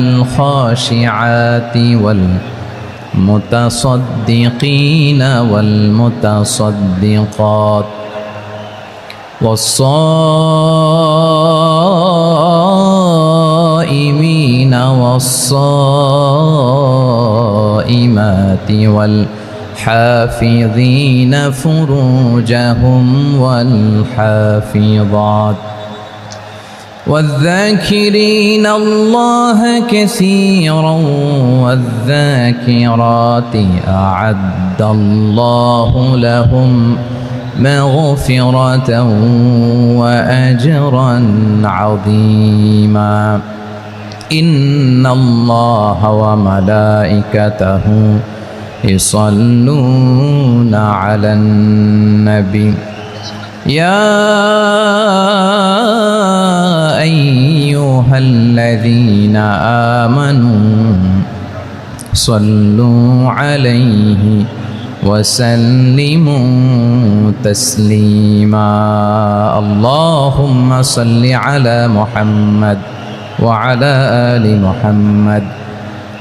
الخاشعات والمتصدقين والمتصدقات والصائمين والصائمات والحافظين فروجهم والحافظات والذاكرين الله كثيرا والذاكرات أعد الله لهم مغفرة وأجرا عظيما إن الله وملائكته يصلون على النبي يا أيها الذين آمنوا صلوا عليه وسلموا تسليما اللهم صل على محمد وعلى آل محمد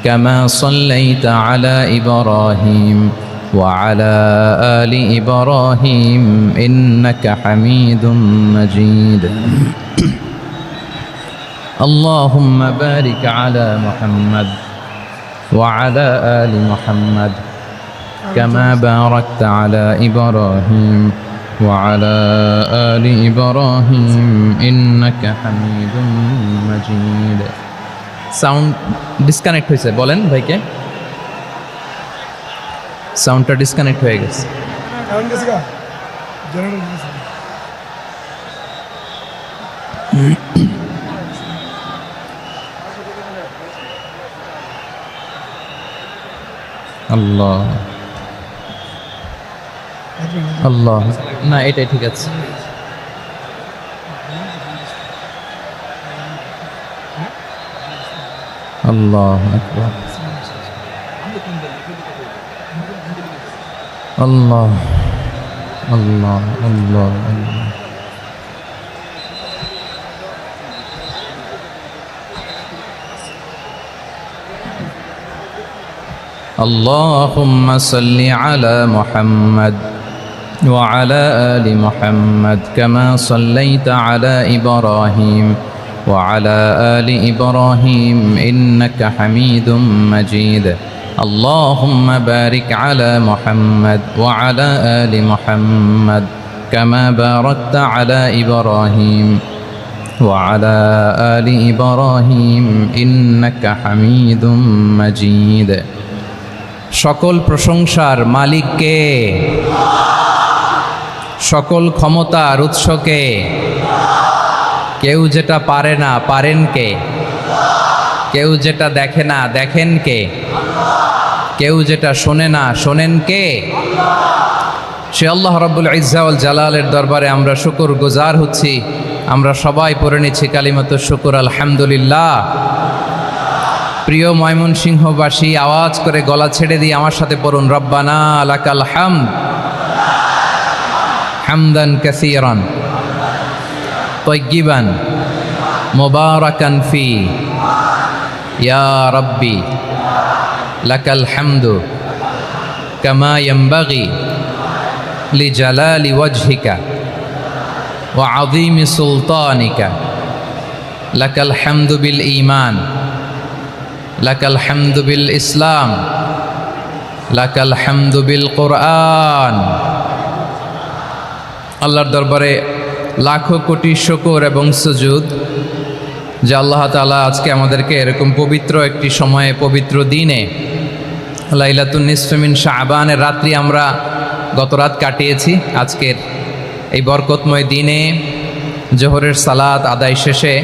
كما صليت على إبراهيم وعلى آل إبراهيم إنك حميد مجيد اللهم بارك على محمد وعلى آل محمد كما باركت على إبراهيم وعلى آل إبراهيم إنك حميد مجيد sound disconnect হয়েছে বলেন ভাইকে সাউন্ডটা ডিসকানেক্ট হয়ে গেছে আল্লাহ আল্লাহ না এটাই ঠিক আছে আল্লাহ আকবার আল্লাহ আল্লাহ আল্লাহ আল্লাহ اللهم صل على محمد وعلى آل محمد كما صليت على إبراهيم وعلى آل إبراهيم إنك حميد مجيد اللهم بارك على محمد وعلى آل محمد كما باركت على إبراهيم وعلى آل إبراهيم إنك حميد مجيد সকল প্রশংসার মালিক কে সকল ক্ষমতার উৎস কে কেউ যেটা পারে না পারেন কে কেউ যেটা দেখে না দেখেন কে কেউ যেটা শোনে না শোনেন কে সে আল্লাহ রাব্বুল ইজ্জা ওয়াল জালালের দরবারে আমরা শুকর গুজার হচ্ছি আমরা সবাই পড়ে নিচ্ছি কালিমাতু শুকর আলহামদুলিল্লাহ প্রিয় ময়মনসিংহবাসী আওয়াজ করে গলা ছেড়ে দিয়ে আমার সাথে পড়ুন রব্বানা লাকাল হামদ হামদান কাসীরান তাইয়্যিবান মুবারাকান ফি ইয়া রাব্বি লাকাল হামদু কামা ইয়ানবাগি লিজালালি ওয়াজহিকা ওয়া আযীমি সুলতানিকা লাকাল হামদু বিল ঈমান লাকাল হামদু বিল ইসলাম লাকাল হামদু বিল কোরআন আল্লাহর দরবারে লাখো কোটি শুকর এবং সুজুদ যে আল্লাহ তাআলা আজকে আমাদেরকে এরকম পবিত্র একটি সময়ে পবিত্র দিনে লাইলাতুন নিসফি মিন শাবানের রাত্রি আমরা গত রাত কাটিয়েছি আজকের এই বরকতময় দিনে জোহরের সালাত আদায় শেষে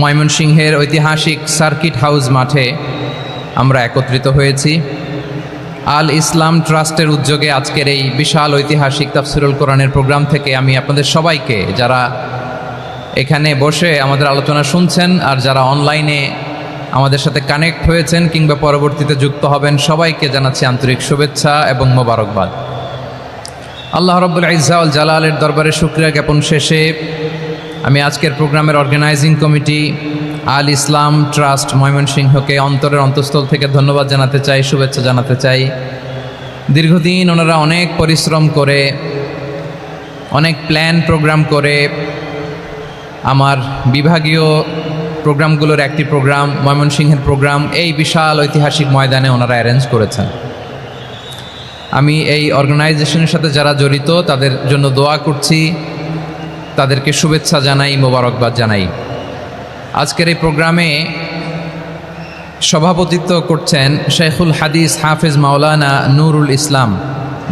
ময়মনসিংহের ঐতিহাসিক সার্কিট হাউস মাঠে আমরা একত্রিত হয়েছি আল ইসলাম ট্রাস্টের উদ্যোগে আজকের এই বিশাল ঐতিহাসিক তাফসিরুল কোরআনের প্রোগ্রাম থেকে আমি আপনাদের সবাইকে যারা এখানে বসে আমাদের আলোচনা শুনছেন আর যারা অনলাইনে আমাদের সাথে কানেক্ট হয়েছেন কিংবা পরবর্তীতে যুক্ত হবেন সবাইকে জানাচ্ছি আন্তরিক শুভেচ্ছা এবং মোবারকবাদ। আল্লাহ রাব্বুল ইজ্জা ওয়াল জালালের দরবারে শুকরিয়া জ্ঞাপন শেষে আমি আজকের প্রোগ্রামের অর্গানাইজিং কমিটি আল ইসলাম ট্রাস্ট ময়মনসিংহকে অন্তরের অন্তঃস্থল থেকে ধন্যবাদ জানাতে চাই, শুভেচ্ছা জানাতে চাই। দীর্ঘদিন ওনারা অনেক পরিশ্রম করে, অনেক প্ল্যান প্রোগ্রাম করে আমার বিভাগীয় প্রোগ্রামগুলোর একটি প্রোগ্রাম, ময়মনসিংহের প্রোগ্রাম, এই বিশাল ঐতিহাসিক ময়দানে ওনারা অ্যারেঞ্জ করেছেন। আমি এই অর্গানাইজেশনের সাথে যারা জড়িত তাদের জন্য দোয়া করছি, তাদেরকে শুভেচ্ছা জানাই, মোবারকবাদ জানাই। আজকের এই প্রোগ্রামে সভাপতিত্ব করছেন শেখুল হাদিস হাফেজ মাওলানা নুরুল ইসলাম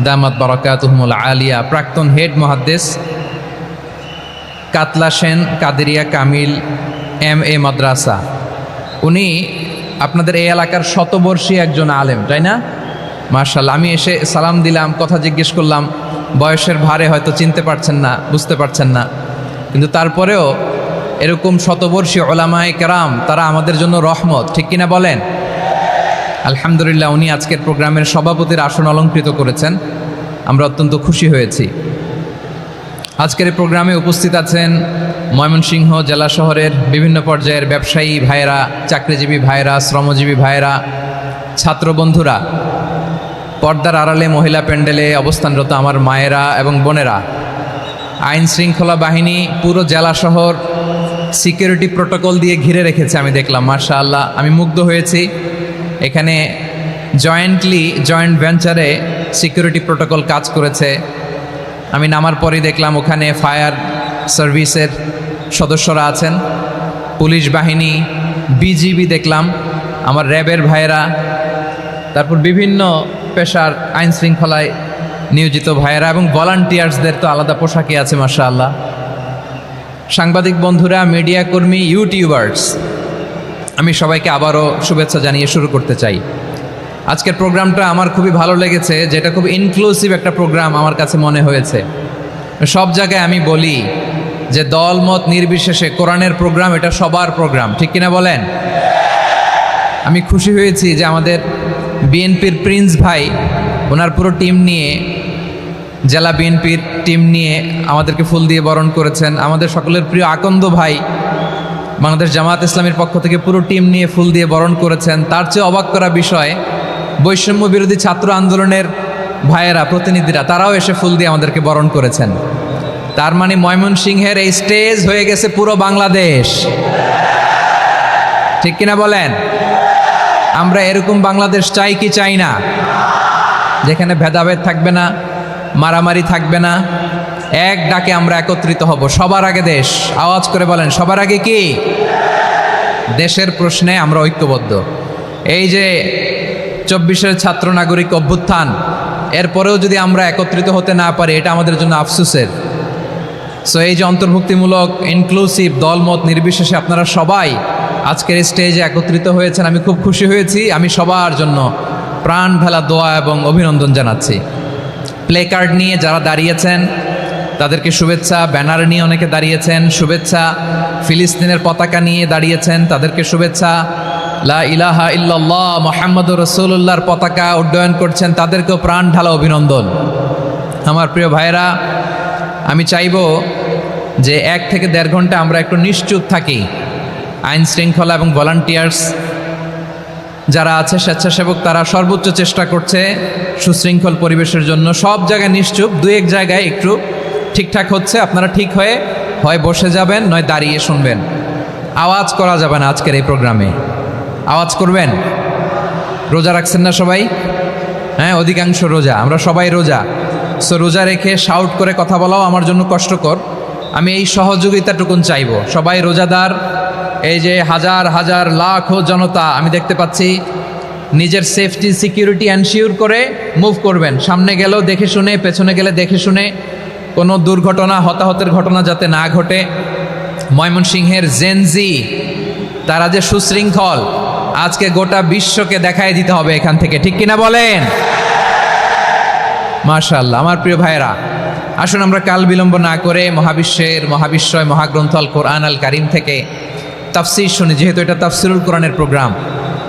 দামাত বারাকাতুহুমুল আলিয়া, প্রাক্তন হেড মুহাদ্দিস, কাতলা সেন কাদেরিয়া কামিল MA মাদ্রাসা। উনি আপনাদের এই এলাকার শতবর্ষী একজন আলেম, তাই না? মাশাআল্লাহ। আমি এসে সালাম দিলাম, কথা জিজ্ঞেস করলাম, বয়সের ভারে হয়তো চিনতে পারছেন না, বুঝতে পারছেন না, কিন্তু তারপরেও এরকম শতবর্ষী ওলামায়ে কেরাম তারা আমাদের জন্য রহমত, ঠিক কিনা বলেন? আলহামদুলিল্লাহ, উনি আজকের প্রোগ্রামের সভাপতির আসন অলঙ্কৃত করেছেন, আমরা অত্যন্ত খুশি হয়েছি। আজকের এই প্রোগ্রামে উপস্থিত আছেন ময়মনসিংহ জেলা শহরের বিভিন্ন পর্যায়ের ব্যবসায়ী ভাইয়েরা, চাকরিজীবী ভাইয়েরা, শ্রমজীবী ভাইয়েরা, ছাত্র বন্ধুরা, পর্দার আড়ালে মহিলা প্যান্ডেলে অবস্থানরত আমার মায়েরা এবং বোনেরা, আইন শৃঙ্খলা বাহিনী পুরো জেলা শহর সিকিউরিটি প্রোটোকল দিয়ে ঘিরে রেখেছে, আমি দেখলাম। মাশাআল্লাহ, আমি মুগ্ধ হয়েছি। এখানে জয়েন্ট ভেঞ্চারে সিকিউরিটি প্রোটোকল কাজ করেছে। আমি নামার পরেই দেখলাম ওখানে ফায়ার সার্ভিসের সদস্যরা আছেন, পুলিশ বাহিনী, বিজিবি দেখলাম, আমার র্যাবের ভাইয়েরা, তারপর বিভিন্ন পেশার আইন শৃঙ্খলায় নিয়োজিত ভাইয়েরা এবং ভলান্টিয়ার্সদের তো আলাদা পোশাকে আছে মাশাআল্লাহ। সাংবাদিক বন্ধুরা, মিডিয়া কর্মী, ইউটিউবার্স, আমি সবাইকে আবারও শুভেচ্ছা জানিয়ে শুরু করতে চাই। আজকের প্রোগ্রামটা আমার খুবই ভালো লেগেছে, যেটা খুব ইনক্লুসিভ একটা প্রোগ্রাম আমার কাছে মনে হয়েছে। সব জায়গায় আমি বলি যে দল মত নির্বিশেষে কোরআনের প্রোগ্রাম এটা সবার প্রোগ্রাম, ঠিক কিনা বলেন? আমি খুশি হয়েছি যে আমাদের বিএনপির প্রিন্স ভাই ওনার পুরো টিম নিয়ে, জেলা বিএনপির টিম নিয়ে আমাদেরকে ফুল দিয়ে বরণ করেছেন। আমাদের সকলের প্রিয় আকন্দ ভাই বাংলাদেশ জামাত ইসলামের পক্ষ থেকে পুরো টিম নিয়ে ফুল দিয়ে বরণ করেছেন। তার চেয়ে অবাক করা বিষয়, বৈষম্য বিরোধী ছাত্র আন্দোলনের ভাইয়েরা, প্রতিনিধিরা, তারাও এসে ফুল দিয়ে আমাদেরকে বরণ করেছেন। তার মানে ময়মনসিংহের এই স্টেজ হয়ে গেছে পুরো বাংলাদেশ, ঠিক কিনা বলেন? আমরা এরকম বাংলাদেশ চাই কি চাই না? যেখানে ভেদাভেদ থাকবে না, মারামারি থাকবে না, এক ডাকে আমরা একত্রিত হব। সবার আগে দেশ, আওয়াজ করে বলেন, সবার আগে কি? দেশের প্রশ্নে আমরা ঐক্যবদ্ধ। এই যে 24-এর ছাত্র নাগরিক অভ্যুত্থান, এরপরেও যদি আমরা একত্রিত হতে না পারি, এটা আমাদের জন্য আফসোসের। সো এই যে অন্তর্ভুক্তিমূলক ইনক্লুসিভ দলমত নির্বিশেষে আপনারা সবাই আজকের স্টেজে একত্রিত হয়েছেন, আমি খুব খুশি হয়েছি। আমি সবার জন্য প্রাণ ঢালা দোয়া এবং অভিনন্দন জানাচ্ছি। প্লে কার্ড নিয়ে যারা দাঁড়িয়েছেন তাদেরকে শুভেচ্ছা, ব্যানার নিয়ে অনেকে দাঁড়িয়েছেন, শুভেচ্ছা, ফিলিস্তিনের পতাকা নিয়ে দাঁড়িয়েছেন, তাদেরকে শুভেচ্ছা, লা ইলাহা ইল্লাল্লাহ মুহাম্মাদুর রাসূলুল্লাহর পতাকা উড্ডয়ন করছেন, তাদেরকেও প্রাণ ঢালা অভিনন্দন। আমার প্রিয় ভাইয়েরা, আমি চাইব যে 1 থেকে 1.5 ঘন্টা আমরা একটু নিশ্চুপ থাকি। আইন শৃঙ্খলা এবং ভলান্টিয়ার্স যারা আছে, স্বেচ্ছাসেবক, তারা সর্বোচ্চ চেষ্টা করছে সুশৃঙ্খল পরিবেশের জন্য। সব জায়গায় নিশ্চুপ, 2-1 জায়গায় একটু ঠিকঠাক হচ্ছে। আপনারা ঠিক হয়ে হয় বসে যাবেন, নয় দাঁড়িয়ে শুনবেন। আওয়াজ করা যাবে না আজকের এই প্রোগ্রামে। আওয়াজ করবেন? রোজা রাখছেন না সবাই? হ্যাঁ, অধিকাংশ রোজা, আমরা সবাই রোজা। সো রোজা রেখে শাউট করে কথা বলাও আমার জন্য কষ্টকর। আমি এই সহযোগিতাটুকুন চাইব। সবাই রোজাদার, এই যে হাজার হাজার লাখো জনতা আমি দেখতে পাচ্ছি, নিজের সেফটি সিকিউরিটি এনশিওর করে মুভ করবেন। সামনে গেলেও দেখে শুনে, পেছনে গেলে দেখে শুনে, কোনো দুর্ঘটনা, হতাহতের ঘটনা যাতে না ঘটে। ময়মনসিংহের জেনজি তারা যে সুশৃঙ্খল, আজকে গোটা বিশ্বকে দেখাই দিতে হবে এখান থেকে, ঠিক কিনা বলেন? মাশাআল্লাহ। আমার প্রিয় ভাইয়েরা, আসুন আমরা কাল বিলম্ব না করে মহাবিশ্বয় মহাগ্রন্থ আল কোরআন আল কারিম থেকে তাফসির শুনি, যেহেতু এটা তাফসিরুল কোরআনের প্রোগ্রাম।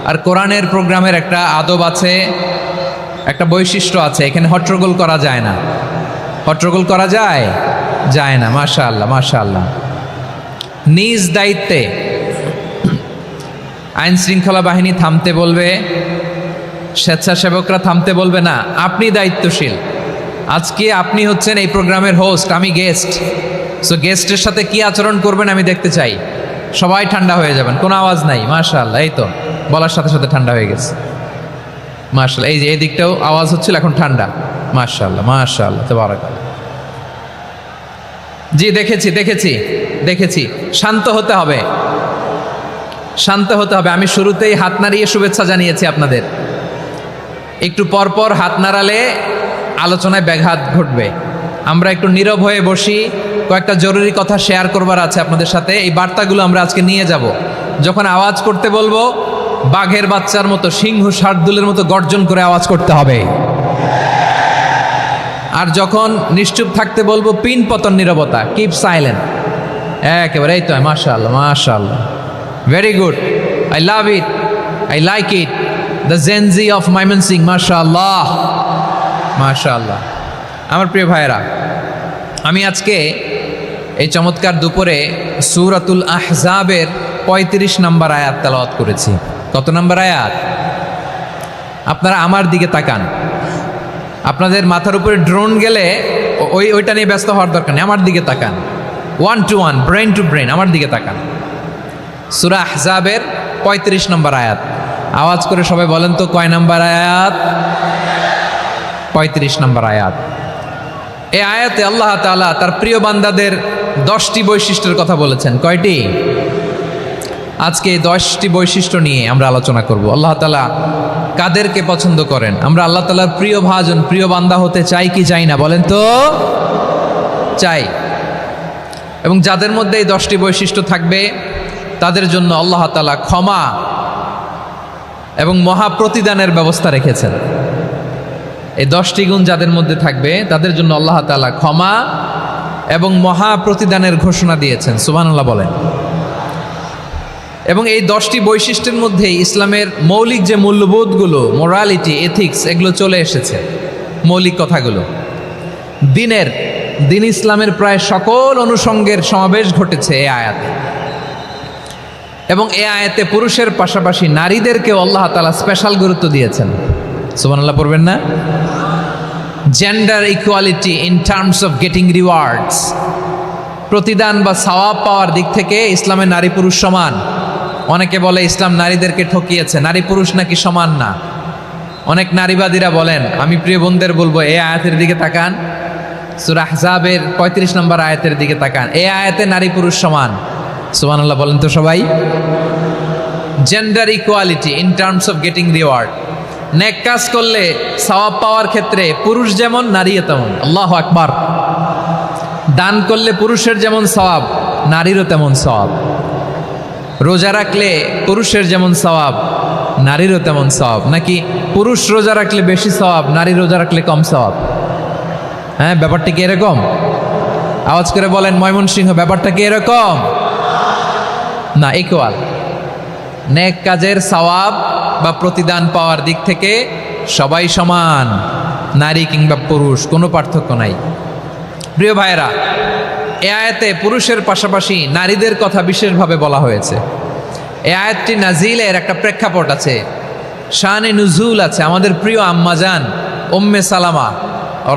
আর কোরআনের প্রোগ্রামের একটা আদব আছে, একটা বৈশিষ্ট্য আছে, এখানে হট্টগোল করা যায় না। হট্টগোল করা যায় না। মাশাআল্লাহ, মাশাআল্লাহ। নিজ দায়িত্বে আইন শৃঙ্খলা বাহিনী থামতে বলবে, স্বেচ্ছাসেবকরা থামতে বলবে না। আপনি দায়িত্বশীল। আজকে আপনি হচ্ছেন এই প্রোগ্রামের হোস্ট, আমি গেস্ট। সো গেস্টের সাথে কি আচরণ করবেন আমি দেখতে চাই। সবাই ঠান্ডা হয়ে যাবেন, কোনো আওয়াজ নাই। মাশাআল্লাহ, এই তো বলার সাথে সাথে ঠান্ডা হয়ে গেছে। মাশাআল্লাহ, এই যে এই দিকটাও আওয়াজ হচ্ছিল, এখন ঠান্ডা। মাশাআল্লাহ, মাশাআল্লাহ, তাবারাকাল্লাহ। জি, দেখেছি। শান্ত হতে হবে, শান্ত হতে হবে। আমি শুরুতেই হাত নাড়িয়ে শুভেচ্ছা জানিয়েছি আপনাদের। একটু পরপর হাত নাড়ালে আলোচনায় ব্যাঘাত ঘটবে। আমরা একটু নীরব হয়ে বসি, কয়েকটা জরুরি কথা শেয়ার করবার আছে আপনাদের সাথে। এই বার্তাগুলো আমরা আজকে নিয়ে যাব। যখন আওয়াজ করতে বলবো, বাঘের বাচ্চার মতো, সিংহ শার্দুলের মতো গর্জন করে আওয়াজ করতে হবে। আর যখন নিশ্চুপ থাকতে বলবো, পিন পতন নীরবতা, কিপ সাইলেন্ট। একেবারে এই তো। মাশাআল্লাহ, মাশাআল্লাহ, very good, I love it, I like it, the Gen Z of Mymensingh. মাশাআল্লাহ, মাশাআল্লাহ। আমার প্রিয় ভাইয়েরা, আমি আজকে এই চমৎকার দুপুরে সূরাতুল আহজাবের 35 নম্বর আয়াত তেলাওয়াত করেছি। কত নম্বর আয়াত? আপনারা আমার দিকে তাকান। আপনাদের মাথার উপরে ড্রোন গেলে ওইটা নিয়ে ব্যস্ত হওয়ার দরকার নেই। আমার দিকে তাকান, 1 to 1, ব্রেন টু ব্রেন, আমার দিকে তাকান। সূরা আহজাবের 35 নম্বর আয়াত। আওয়াজ করে সবাই বলেন তো, কয় নম্বর আয়াত? 35 নম্বর আয়াত। এই আয়াতে আল্লাহ তাআলা তার প্রিয় বান্দাদের 10টি বৈশিষ্ট্যের কথা বলেছেন। কয়টি? আজকে এই 10টি বৈশিষ্ট্য নিয়ে আমরা আলোচনা করব। আল্লাহ তাআলা কাদেরকে পছন্দ করেন? আমরা আল্লাহ তাআলার প্রিয় ভাজন, প্রিয় বান্দা হতে চাই কি চাই না? বলেন তো। চাই। এবং যাদের মধ্যে এই 10টি বৈশিষ্ট্য থাকবে তাদের জন্য আল্লাহ তাআলা ক্ষমা এবং মহা প্রতিদানের ব্যবস্থা রেখেছেন। এই 10টি গুণ যাদের মধ্যে থাকবে তাদের জন্য আল্লাহ তাআলা ক্ষমা এবং মহা প্রতিদানের ঘোষণা দিয়েছেন। সুবহানাল্লাহ বলেন। এবং এই 10টি বৈশিষ্ট্যের মধ্যে ইসলামের মৌলিক যে মূল্যবোধগুলো, মোরালিটি, এথিক্স, এগুলো চলে এসেছে। মৌলিক কথাগুলো দিন ইসলামের প্রায় সকল অনুষঙ্গের সমাবেশ ঘটেছে এই আয়াতে। এবং এই আয়াতে পুরুষের পাশাপাশি নারীদেরকেও আল্লাহ তাআলা স্পেশাল গুরুত্ব দিয়েছেন। সুবহানাল্লাহ পড়বেন না? Gender equality in terms of getting rewards, প্রতিদান বা সওয়াব পাওয়ার দিক থেকে ইসলামে নারী পুরুষ সমান। অনেকে বলে ইসলাম নারীদেরকে ঠকিয়েছে, নারী পুরুষ নাকি সমান না। অনেক নারীবাদীরা বলেন, আমি প্রিয় বোনদের বলবো, এই আয়াতের দিকে তাকান, সূরা আহজাবের 35 নম্বর আয়াতের দিকে তাকান। এই আয়াতে নারী পুরুষ সমান। সুবহানাল্লাহ বলেন তো সবাই। Gender equality in terms of getting reward, নেক কাজ করলে সওয়াব পাওয়ার ক্ষেত্রে পুরুষ যেমন নারীও তেমন। আল্লাহু আকবার। দান করলে পুরুষের যেমন সওয়াব, নারীরও তেমন সওয়াব। রোজা রাখলে পুরুষের যেমন সওয়াব, নারীরও তেমন সওয়াব। নাকি পুরুষ রোজা রাখলে বেশি সওয়াব, নারী রোজা রাখলে কম সওয়াব? হ্যাঁ, ব্যাপারটা কি এরকম? আওয়াজ করে বলেন ময়মনসিংহ, ব্যাপারটা কি এরকম? না, ইকুয়াল। নেক কাজের সওয়াব বা প্রতিদান পাওয়ার দিক থেকে সবাই সমান, নারী কিংবা পুরুষ, কোনো পার্থক্য নাই। প্রিয় ভাইয়েরা, এ আয়াতে পুরুষের পাশাপাশি নারীদের কথা বিশেষভাবে বলা হয়েছে। এই আয়াতটি নাজিলের একটা প্রেক্ষাপট আছে, শানে নুজুল আছে। আমাদের প্রিয় আম্মাজান উম্মে সালামা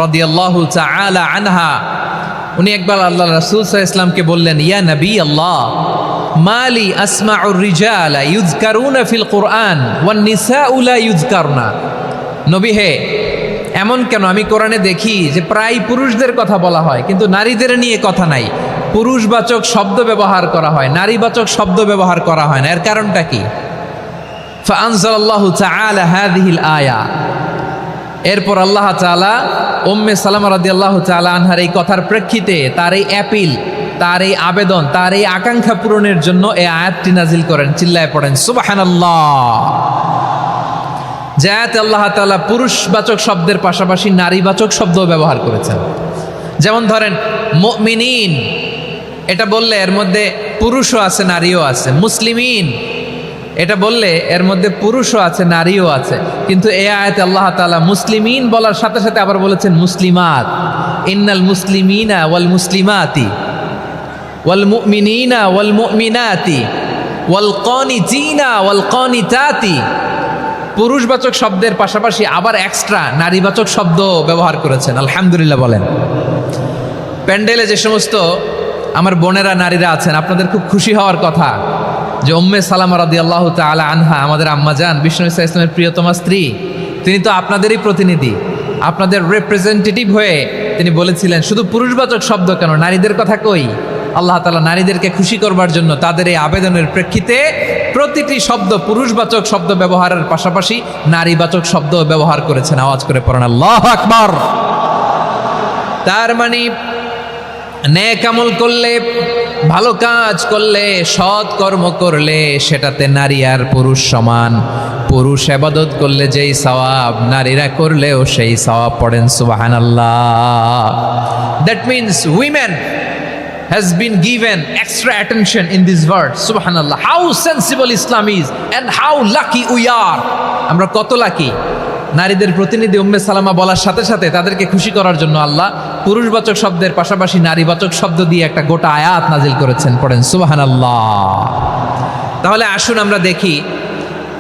রাদিয়াল্লাহু তাআলা আনহা, উনি একবার আল্লাহ রাসূল সাল্লাল্লাহু আলাইহি ওয়াসাল্লামকে বললেন, ইয়া নবী আল্লাহ, মালি আসমাউর রিজালা ইউযকারুনা ফিল কুরআন ওয়ান নিসাউ লা ইউযকারনা। নবী হে, এমন কেন আমি কোরআনে দেখি যে প্রায় পুরুষদের কথা বলা হয় কিন্তু নারীদের নিয়ে কথা নাই। পুরুষবাচক শব্দ ব্যবহার করা হয়, নারীবাচক শব্দ ব্যবহার করা হয় না। এর কারণটা কি? ফাআনজালাল্লাহু তাআলা হাযিহিল আয়া। এরপর আল্লাহ তাআলা উম্মে সালামা রাদিয়াল্লাহু তাআলা আনহার এই কথার প্রেক্ষিতে, তার এই অ্যাপিল, তার এই আবেদন, তার এই আকাঙ্ক্ষা পূরণের জন্য এই আয়াতটি নাজিল করেন। চিল্লায় পড়েন সুবহানাল্লাহ। যে আয়াতে আল্লাহ তাআলা পুরুষবাচক শব্দের পাশাপাশি নারীবাচক শব্দ ব্যবহার করেছেন। যেমন ধরেন মুমিনিন, এটা বললে এর মধ্যে পুরুষও আছে নারীও আছে। মুসলিমিন, এটা বললে এর মধ্যে পুরুষও আছে নারীও আছে। কিন্তু এই আয়াতে আল্লাহ তাআলা মুসলিমিন বলার সাথে সাথে আবার বলেছেন মুসলিমাত। ইন্নাল মুসলিমিনা ওয়াল মুসলিমাতি ওয়াল মুমিনিনা ওয়াল মুমিনাতি ওয়াল কানিতিনা ওয়াল কানিতাতি, পুরুষবাচক শব্দের পাশাপাশি আবার এক্সট্রা নারীবাচক শব্দ ব্যবহার করেছেন। আলহামদুলিল্লাহ বলেন। প্যান্ডেলে যে সমস্ত আমার বোনেরা নারীরা আছেন, আপনাদের খুব খুশি হওয়ার কথা যে উম্মে সালামা রাদিয়াল্লাহু তাআলা আনহা, আমাদের আম্মাজান বিষ্ণু ইসা ইসলামের প্রিয়তমা স্ত্রী, তিনি তো আপনাদেরই প্রতিনিধি, আপনাদের রিপ্রেজেন্টেটিভ হয়ে তিনি বলেছিলেন শুধু পুরুষবাচক শব্দ কেন, নারীদের কথা কই। আল্লাহ তাআলা নারীদেরকে খুশি করবার জন্য তাদের এই আবেদনের প্রেক্ষিতে প্রতিটি শব্দ পুরুষবাচক শব্দ ব্যবহারের পাশাপাশি নারীবাচক শব্দ ব্যবহার করেছেন। আওয়াজ করে পড়েন আল্লাহু আকবার। তার মানে নেক আমল করলে, ভালো কাজ করলে, সৎ কর্ম করলে সেটাতে নারী আর পুরুষ সমান। পুরুষ ইবাদত করলে যেই সওয়াব, নারীরা করলেও সেই সওয়াব। পড়েন সুবহানাল্লাহ। That means women has been given extra attention in this verse. Subhanallah. How sensible Islam is and how lucky we are. আমরা কত লাকি। নারীদের প্রতিনিধি উম্মে সালামা বলার সাথে সাথে তাদেরকে খুশি করার জন্য আল্লাহ পুরুষবাচক শব্দের পাশাপাশি নারীবাচক শব্দ দিয়ে একটা গোটা আয়াত নাজিল করেছেন। পড়েন সুবহানাল্লাহ। তাহলে আসুন আমরা দেখি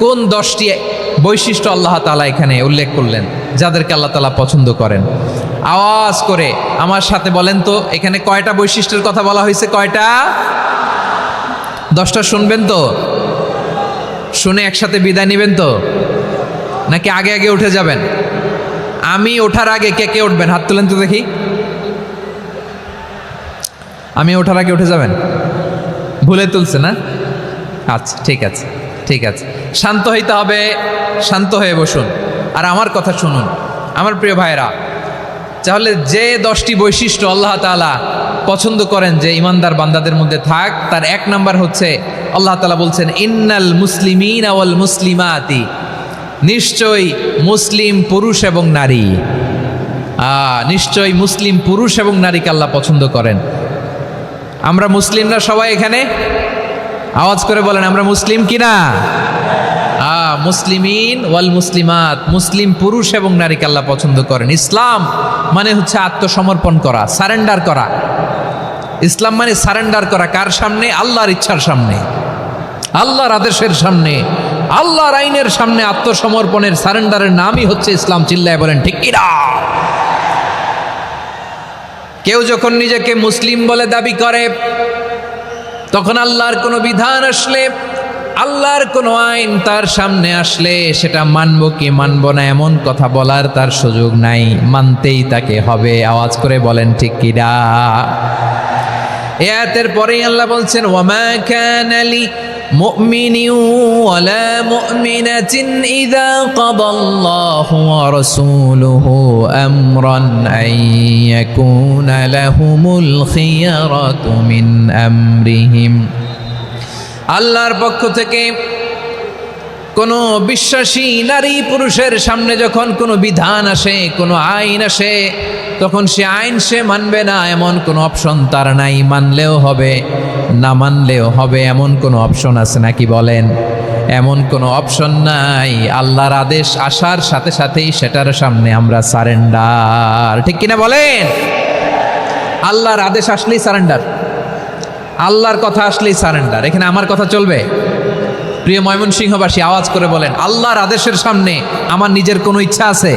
কোন 10টি বৈশিষ্ট্য আল্লাহ তাআলা এখানে উল্লেখ করলেন যাদেরকে আল্লাহ তাআলা পছন্দ করেন। আওয়াজ করে আমার সাথে বলেন তো, এখানে কয়টা বৈশিষ্ট্যের কথা বলা হয়েছে? কয়টা? 10টা শুনবেন তো? শুনে একসাথে বিদায় নেবেন তো, নাকি আগে আগে উঠে যাবেন? আমি ওঠার আগে কে কে উঠবেন? হাত তুলেন তো দেখি। আমি ওঠার আগে উঠে যাবেন? ভুলে তুলছে না? আচ্ছা, ঠিক আছে, ঠিক আছে। শান্ত হইতে হবে, শান্ত হয়ে বসুন আর আমার কথা শুনুন আমার প্রিয় ভাইরা। তাহলে যে 10টি বৈশিষ্ট্য আল্লাহ তাআলা পছন্দ করেন যে ইমানদার বান্দাদের মধ্যে থাক, তার 1 নাম্বার হচ্ছে আল্লাহ তাআলা বলছেন ইন্নাল মুসলিমিনা ওয়াল মুসলিমাতি, নিশ্চয়ই মুসলিম পুরুষ এবং নারী। নিশ্চয়ই মুসলিম পুরুষ এবং নারীকে আল্লাহ পছন্দ করেন। আমরা মুসলিমরা সবাই এখানে? আওয়াজ করে বলেন আমরা মুসলিম কিনা? মুসলিমিন ওয়াল মুসলিমাত, মুসলিম পুরুষ এবং নারীকে আল্লাহ পছন্দ করেন। ইসলাম মানে হচ্ছে আত্মসমর্পণ করা, সারেন্ডার করা। ইসলাম মানে সারেন্ডার করা কার সামনে? আল্লাহর ইচ্ছার সামনে, আল্লাহর আদেশের সামনে, আল্লাহর আইনের সামনে আত্মসমর্পণের সারেন্ডারের নামই হচ্ছে ইসলাম। চিল্লায় বলেন ঠিক কিনা? কেউ যখন নিজেকে মুসলিম বলে দাবি করে, তখন আল্লাহর কোনো বিধান আসলে, আল্লাহর কোনো আইন তার সামনে আসলে সেটা মানব কি মানব না এমন কথা বলার তার সুযোগ নাই, মানতেই তাকে হবে। আওয়াজ করে বলেন ঠিক কিনা? এই আয়াতের পরেই আল্লাহ বলছেন ওয়ামা কানা লি মুমিনিন ওয়ালা মুমিনাতিন ইযা কাদাল্লাহু ওয়া রাসূলুহু আমরান আন ইয়াকুনা লাহুমুল খিয়ারাতু মিন আমরিহিম। আল্লাহর পক্ষ থেকে কোনো বিশ্বাসী নারী পুরুষের সামনে যখন কোনো বিধান আসে, কোনো আইন আসে, তখন সে আইন সে মানবে না এমন কোনো অপশন তার নাই। মানলেও হবে, না মানলেও হবে এমন কোনো অপশন আছে নাকি বলেন? এমন কোনো অপশন নাই। আল্লাহর আদেশ আসার সাথে সাথেই সেটার সামনে আমরা সারেন্ডার। ঠিক কিনা বলেন? আল্লাহর আদেশ আসলেই সারেন্ডার, আল্লাহর কথা আসলেই সারেন্ডার। এখানে আমার কথা চলবে? প্রিয় ময়মনসিংহবাসী আওয়াজ করে বলেন আল্লাহর আদেশের সামনে আমার নিজের কোনো ইচ্ছা আছে?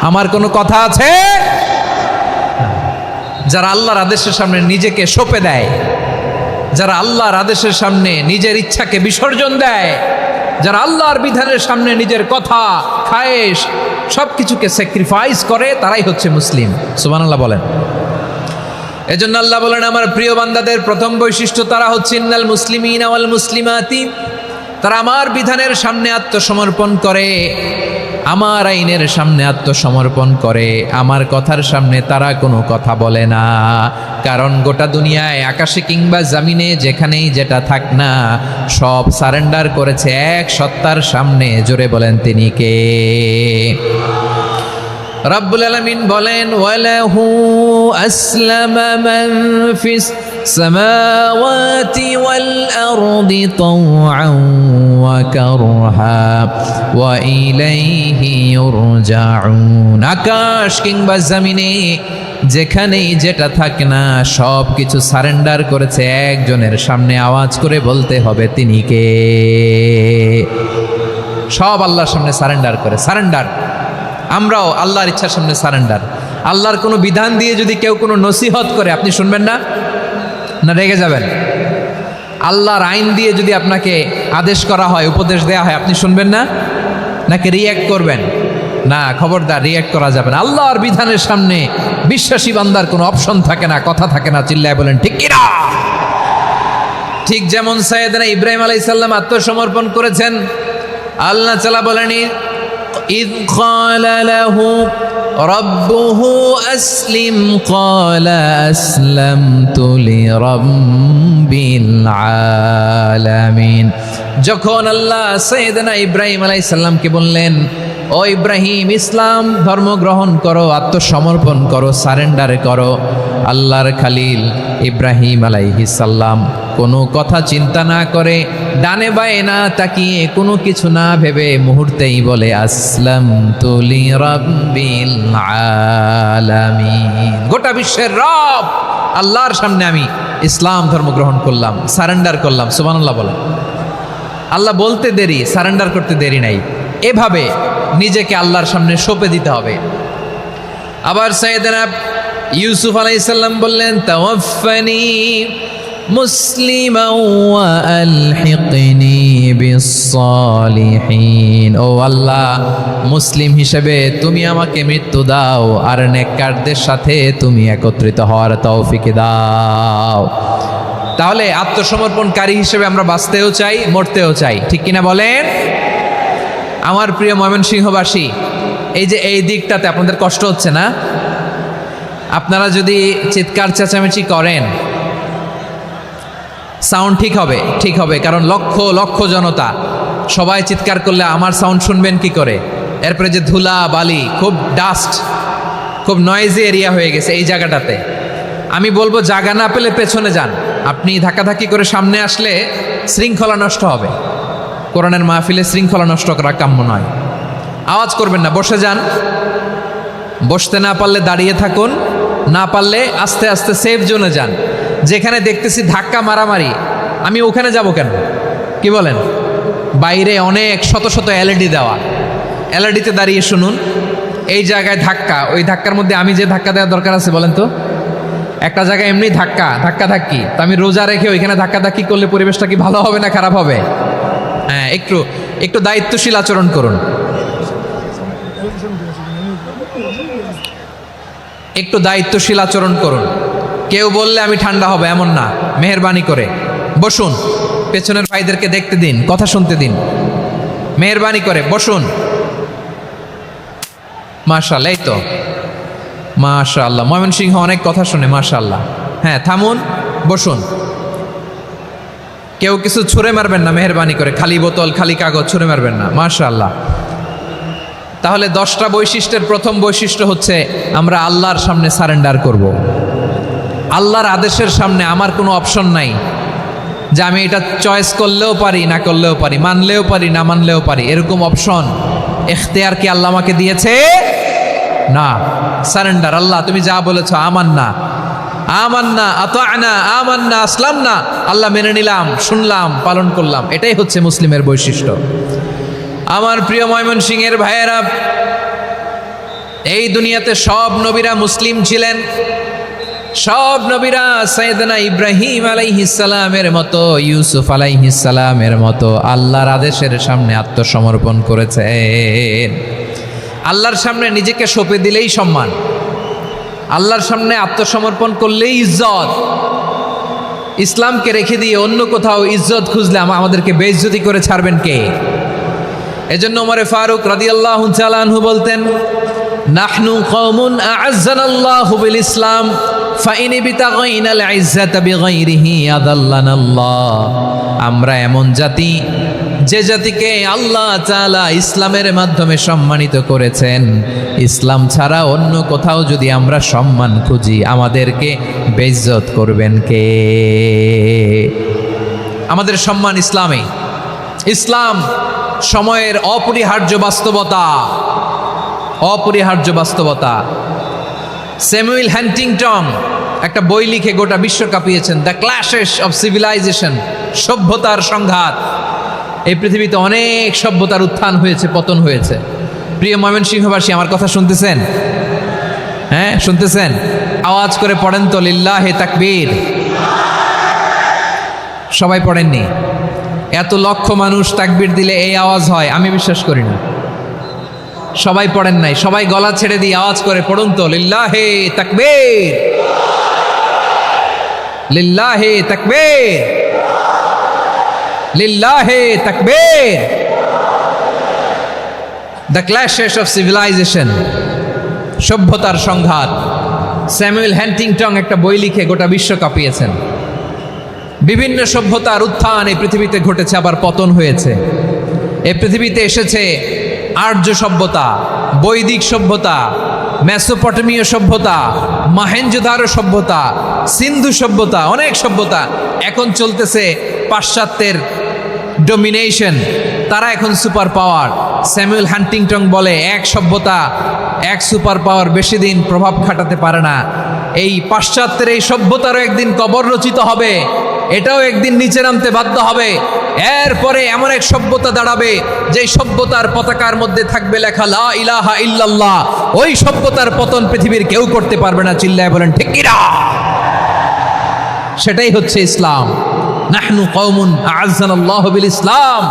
আমার কোনো কথা আছে? যারা আল্লাহর আদেশের সামনে নিজেকে সঁপে দেয়, যারা আল্লাহর আদেশের সামনে নিজের ইচ্ছাকে বিসর্জন দেয়, যারা আল্লাহর বিধানের সামনে নিজের কথা, খায়েশ সবকিছুকে স্যাক্রিফাইস করে, তারাই হচ্ছে মুসলিম। সুবহানাল্লাহ বলেন। এজন্য আল্লাহ বলেন আমার প্রিয় বান্দাদের প্রথম বৈশিষ্ট্য তারা হচ্ছে ইন্নাল মুসলিমিনা ওয়াল মুসলিমাতি, তারা আমার বিধানের সামনে আত্মসমর্পণ করে, আমার আইনের সামনে আত্মসমর্পণ করে, আমার কথার সামনে তারা কোনো কথা বলে না। কারণ গোটা দুনিয়ায় আকাশে কিংবা জমিনে যেখানেই যেটা থাক না, সব সারেন্ডার করেছে এক সত্তার সামনে। জোরে বলেন তিনি কে? রব্বুল আলামিন বলেন ওয়ালাহু আসলামা মান ফিস السماوات والأرض طوعا وكرها وإليه يرجعون আকাশ কিংবা জমিনে যেখানেই যেটা থাকে না সব কিছু সারেন্ডার করেছে একজনের সামনে, আওয়াজ করে বলতে হবে তিনি কে। সব আল্লাহর সামনে সারেন্ডার করে, সারেন্ডার। আমরাও আল্লাহর ইচ্ছার সামনে সারেন্ডার। আল্লাহর কোনো বিধান দিয়ে যদি কেউ কোনো নসিহত করে আপনি শুনবেন না, না রেগে যাবেন? আল্লাহর আইন দিয়ে যদি আপনাকে আদেশ করা হয়, উপদেশ দেওয়া হয়, আপনি শুনবেন না, নাকি রিয়্যাক্ট করবেন? না, খবরদার, রিয়্যাক্ট করা যাবে না। আল্লাহর বিধানের সামনে বিশ্বাসী বান্দার কোনো অপশন থাকে না, কথা থাকে না। চিল্লায় বলেন ঠিক কিনা? ঠিক যেমন সাইয়েদনা ইব্রাহিম আলাইহিস সালাম আত্মসমর্পণ করেছেন। আল্লাহ তাআলা বলেন ইয ক্বালা লাহু রাব্বুহু আসলিম ক্বালা আসলামতু লিরাব্বিল আলামিন। যখন আল্লাহ সাইয়েদনা ইব্রাহিম আলাইহিস সালামকে বললেন, ও ইব্রাহিম, ইসলাম ধর্ম গ্রহণ করো, আত্মসমর্পণ করো, সারেন্ডার করো, আল্লাহর খালিল ইব্রাহিম আলাইহিস সালাম কোনো কথা চিন্তা না করে, ডানে বায়ে না তাকিয়ে, কোনো কিছু না ভেবে মুহূর্তেই বলে আসলামতু লিরাব্বিল আলামিন। গোটা বিশ্বের রব আল্লাহর সামনে আমি ইসলাম ধর্ম গ্রহণ করলাম, সারেন্ডার করলাম। সুবহানাল্লাহ বলেন। আল্লাহ বলতে দেরি, সারেন্ডার করতে দেরি নাই। এভাবে নিজেকে আল্লাহর সামনে সঁপে দিতে হবে। আবার সাইয়েদনা ইউসুফ আলাইহিস সালাম বললেন, তাওয়াফফানি মুসলিমান ওয়া আলহিকনি বিস-সালিহিন। ও আল্লাহ, মুসলিম হিসেবে তুমি আমাকে মৃত্যু দাও, আর নেককারদের সাথে তুমি একত্রিত হওয়ার তৌফিক দাও। তাহলে আত্মসমর্পণকারী হিসেবে আমরা বাঁচতেও চাই, মরতেও চাই, ঠিক কিনা বলেন? আমার প্রিয় ময়মনসিংহবাসী, এই যে এই দিকটাতে আপনাদের কষ্ট হচ্ছে না? আপনারা যদি চিৎকার চেঁচামেচি করেন, সাউন্ড ঠিক হবে, ঠিক হবে, কারণ লক্ষ লক্ষ জনতা, সবাই চিৎকার করলে আমার সাউন্ড শুনবেন কি করে? এরপরে যে ধুলা বালি, খুব ডাস্ট, খুব নয়েজি এরিয়া হয়ে গেছে এই জায়গাটাতে। আমি বলবো জায়গা না পেলে পেছনে যান। আপনি ধাক্কাধাক্কি করে সামনে আসলে শৃঙ্খলা নষ্ট হবে। কোরআনের মাহফিলে শৃঙ্খলা নষ্ট করা কাম্য নয়। আওয়াজ করবেন না, বসে যান। বসতে না পারলে দাঁড়িয়ে থাকুন, না পারলে আস্তে আস্তে সেফ জোনে যান। যেখানে দেখতেছি ধাক্কা মারামারি, আমি ওখানে যাব কেন? কি বলেন? বাইরে অনেক শত শত এলইডি দেওয়া, এলইডিতে দাঁড়িয়ে শুনুন। এই জায়গায় ধাক্কা, ওই ধাক্কার মধ্যে আমি যে ধাক্কা দেওয়ার দরকার আছে বলেন তো? একটা জায়গায় এমনি ধাক্কা ধাক্কি, তো আমি রোজা রেখে ওইখানে ধাক্কি করলে পরিবেশটা কি ভালো হবে না খারাপ হবে? হ্যাঁ, একটু দায়িত্বশীল আচরণ করুন, একটু দায়িত্বশীল আচরণ করুন। কেউ বললে আমি ঠান্ডা হবে এমন না, মেহেরবানি করে বসুন। পেছনের ভাইদেরকে দেখতে দিন, কথা শুনতে দিন, মেহেরবানি করে বসুন। মাশাআল্লাহ, এই তো মাশাআল্লাহ, ময়মনসিংহ অনেক কথা শুনে, মাশাআল্লাহ। হ্যাঁ, থামুন, বসুন। কেউ কিছু ছুঁড়ে মারবেন না, মেহেরবানি করে, খালি বোতল খালি কাগজ ছুঁড়ে মারবেন না, মাশাআল্লাহ। তাহলে 10টা বৈশিষ্ট্যের প্রথম বৈশিষ্ট্য হচ্ছে আমরা আল্লাহর সামনে সারেন্ডার করব। আল্লাহর আদেশের সামনে আমার কোনো অপশন নাই যে আমি এটা চয়েস করলেও পারি, না করলেও পারি, মানলেও পারি, না মানলেও পারি, এরকম অপশন এখতিয়ার কি আল্লাহ আমাকে দিয়েছে? না। সারেন্ডার। আল্লাহ তুমি যা বলেছো, আমান্না আমান্না আতা'না আমান্না আসলামনা, আল্লাহ মেনে নিলাম, শুনলাম, পালন করলাম। এটাই হচ্ছে মুসলিমের বৈশিষ্ট্য। আমার প্রিয় ময়মনসিংহের ভাইয়েরা, এই দুনিয়াতে সব নবীরা মুসলিম ছিলেন। সব নবীরা সাইয়েদনা ইব্রাহিম আলাইহিস সালামের মতো, ইউসুফ আলাইহিস সালামের মতো আল্লাহর আদেশের সামনে আত্মসমর্পণ করেছেন। আল্লাহর সামনে নিজেকে সঁপে দিলেই সম্মান, আল্লাহর সামনে আত্মসমর্পণ করলেই ইজ্জত। ইসলামকে রেখে দিয়ে অন্য কোথাও ইজ্জত খুঁজলে আমাদেরকে বেইজ্জতি করে ছাড়বেন কে? এজন্য ওমরে ফারুক রাদিয়াল্লাহু তাআলা আনহু বলতেন, নাহনু কওমুন আ'আজ্জানাল্লাহু বিল ইসলাম فإن ابتغينا العزة بغيره أذلنا الله আমরা এমন জাতি যে জাতিকে আল্লাহ তাআলা ইসলামের মাধ্যমে সম্মানিত করেছেন, ইসলাম ছাড়া অন্য কোথাও যদি আমরা সম্মান খুঁজি আমাদেরকে বেইজ্জত করবেন কে? আমাদের সম্মান ইসলামে। ইসলাম সময়ের অপরিহার্য বাস্তবতা, অপরিহার্য বাস্তবতা। স্যামুয়েল হ্যান্টিংটন একটা বই লিখে গোটা বিশ্ব কাঁপিয়েছেন, দ্য ক্ল্যাশেস অফ সিভিলাইজেশন, সভ্যতার সংঘাত। এই পৃথিবীতে অনেক সভ্যতার উত্থান হয়েছে, পতন হয়েছে। প্রিয় ময়মনসিংহবাসী, আমার কথা শুনতেছেন? হ্যাঁ, শুনতেছেন? আওয়াজ করে পড়েন তো লিল্লাহে তাকবীর। সবাই পড়েননি? এত লক্ষ মানুষ তাকবীর দিলে এই আওয়াজ হয়? আমি বিশ্বাস করি না। সবাই পড়েন নাই, সবাই গলা ছেড়ে দিয়ে আওয়াজ করে পড়ুন তো লিল্লাহে তাকবীর, লিল্লাহে তাকবীর, লিল্লাহে তাকবীর। দ্য ক্ল্যাশেস অফ সিভিলাইজেশন, সভ্যতার সংঘাত। স্যামুয়েল হ্যান্টিংটন একটা বই লিখে গোটা বিশ্ব কাঁপিয়েছেন। বিভিন্ন সভ্যতার উত্থান এই পৃথিবীতে ঘটেছে, আবার পতন হয়েছে। এই পৃথিবীতে এসেছে আর্য সভ্যতা, বৈদিক সভ্যতা, মেসোপটেমীয় সভ্যতা, মহেঞ্জোদারো সভ্যতা, সিন্ধু সভ্যতা, অনেক সভ্যতা। এখন চলতেছে পাশ্চাত্যের ডোমিনেশন, তারা এখন সুপার পাওয়ার। স্যামুয়েল হ্যান্টিংটন বলে এক সভ্যতা, এক সুপার পাওয়ার বেশি দিন প্রভাব খাটাতে পারে না। এই পাশ্চাত্যের এই সভ্যতারও একদিন কবর রচিত হবে, এটাও একদিন নিচে নামতে বাধ্য হবে। এরপরে এমন এক সভ্যতা দাঁড়াবে যে সভ্যতার পতাকার মধ্যে থাকবে লেখা লা ইলাহা ইল্লাল্লাহ। ওই সভ্যতার পতন পৃথিবীর কেউ করতে পারবে না। চিল্লায় বলেন ঠিক কিনা? সেটাই হচ্ছে ইসলাম। নাহনু কওমুন আ'আজ্জানাল্লাহু বিল ইসলাম।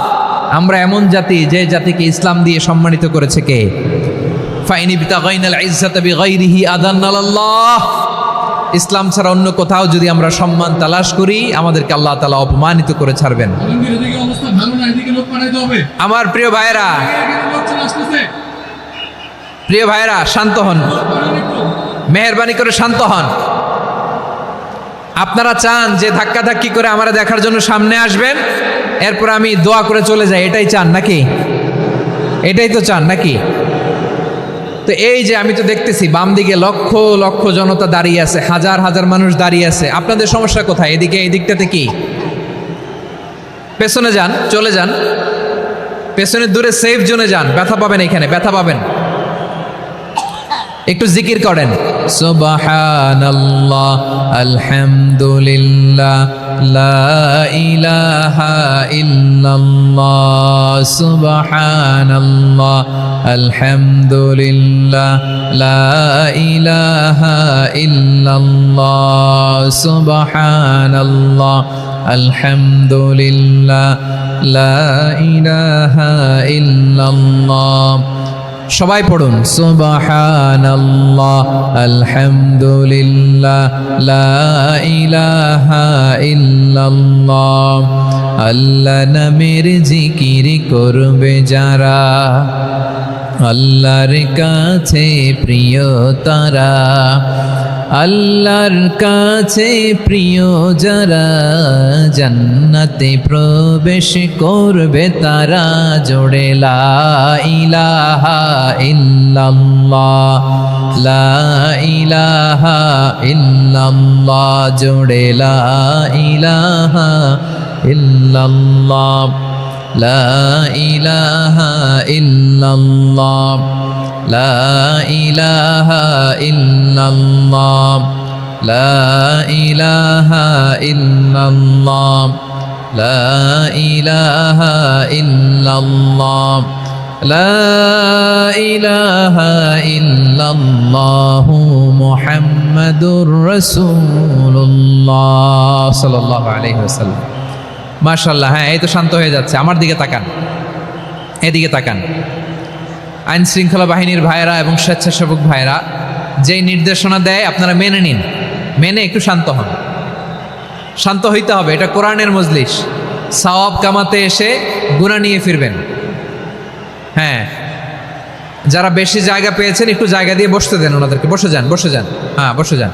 আমরা এমন জাতি যে জাতিকে ইসলাম দিয়ে সম্মানিত করেছে কে? ফাইন ইবতাগাইনাল ইজ্জাতা বিগাইরিহি আযান্নাল্লাহ। ইসলাম ছাড়া অন্য কোথাও যদি আমরা সম্মান তালাশ করি আমাদেরকে আল্লাহ তাআলা অপমানিত করে ছাড়বেন। আমার প্রিয় ভাইরা, প্রিয় ভাইরা, শান্ত হন, মেহেরবানি করে শান্ত হন। আপনারা চান যে ধাক্কাধাক্কি করে আমরা দেখার জন্য সামনে আসবেন, এরপর আমি দোয়া করে চলে যাই, এটাই চান নাকি? এটাই তো চান নাকি? তো এই যে আমি তো দেখতেছি বাম দিকে লক্ষ লক্ষ জনতা দাঁড়িয়ে আছে, হাজার হাজার মানুষ দাঁড়িয়ে আছে। আপনাদের সমস্যা কোথায়? এদিকে, এই দিকটাতে কি? পেছনে যান, চলে যান, পেছনে দূরে সেফ জোনে যান। ব্যথা পাবেন, এখানে ব্যথা পাবেন। একটু জিকির করেন, সুবহানাল্লাহ, আলহামদুলিল্লাহ, লা ইলাহা ইল্লাল্লাহ, সুবহানাল্লাহ, আলহামদুলিল্লাহ, লা ইলাহা ইল্লাল্লাহ, সুবহানাল্লাহ, আলহামদুলিল্লাহ, লা ইলাহা ইল্লাল্লাহ। সবাই পড়ুন, সুবহানাল্লাহ, আলহামদুলিল্লাহ, লা ইলাহা ইল্লাল্লাহ। আল্লাহ নামের জিকির করবে যারা, আল্লাহর কাছে প্রিয় তারা, আল্লাহর কাছে প্রিয় যারা, জান্নাতে প্রবেশ করবে তারা। জোড়ে লা ইলাহা ইল্লাল্লাহ, লা ইলাহা ইল্লাল্লাহ, জোড়ে লা ইলাহা ইল্লাল্লাহ, লা ইলাহা ইল্লাল্লাহ, লা ইলাহা ইল্লাল্লাহ, লা ইলাহা ইল্লাল্লাহ, লা ইলাহা ইল্লাল্লাহ, লা ইলাহা ইল্লাল্লাহ, মুহাম্মাদুর রাসূলুল্লাহ সাল্লাল্লাহু আলাইহি ওয়াসাল্লাম। মাশাআল্লাহ। হ্যাঁ, এই তো শান্ত হয়ে যাচ্ছে। আমার দিকে তাকান, এদিকে তাকান। আইন শৃঙ্খলা বাহিনীর ভাইরা এবং স্বেচ্ছাসেবক ভাইরা যেই নির্দেশনা দেয় আপনারা মেনে নিন, মেনে একটু শান্ত হন। শান্ত হইতে হবে, এটা কোরআনের মজলিস। সওয়াব কামাতে এসে গুনাহ নিয়ে ফিরবেন। হ্যাঁ, যারা বেশি জায়গা পেয়েছেন একটু জায়গা দিয়ে বসতে দেন ওনাদেরকে। বসে যান, বসে যান, হ্যাঁ বসে যান।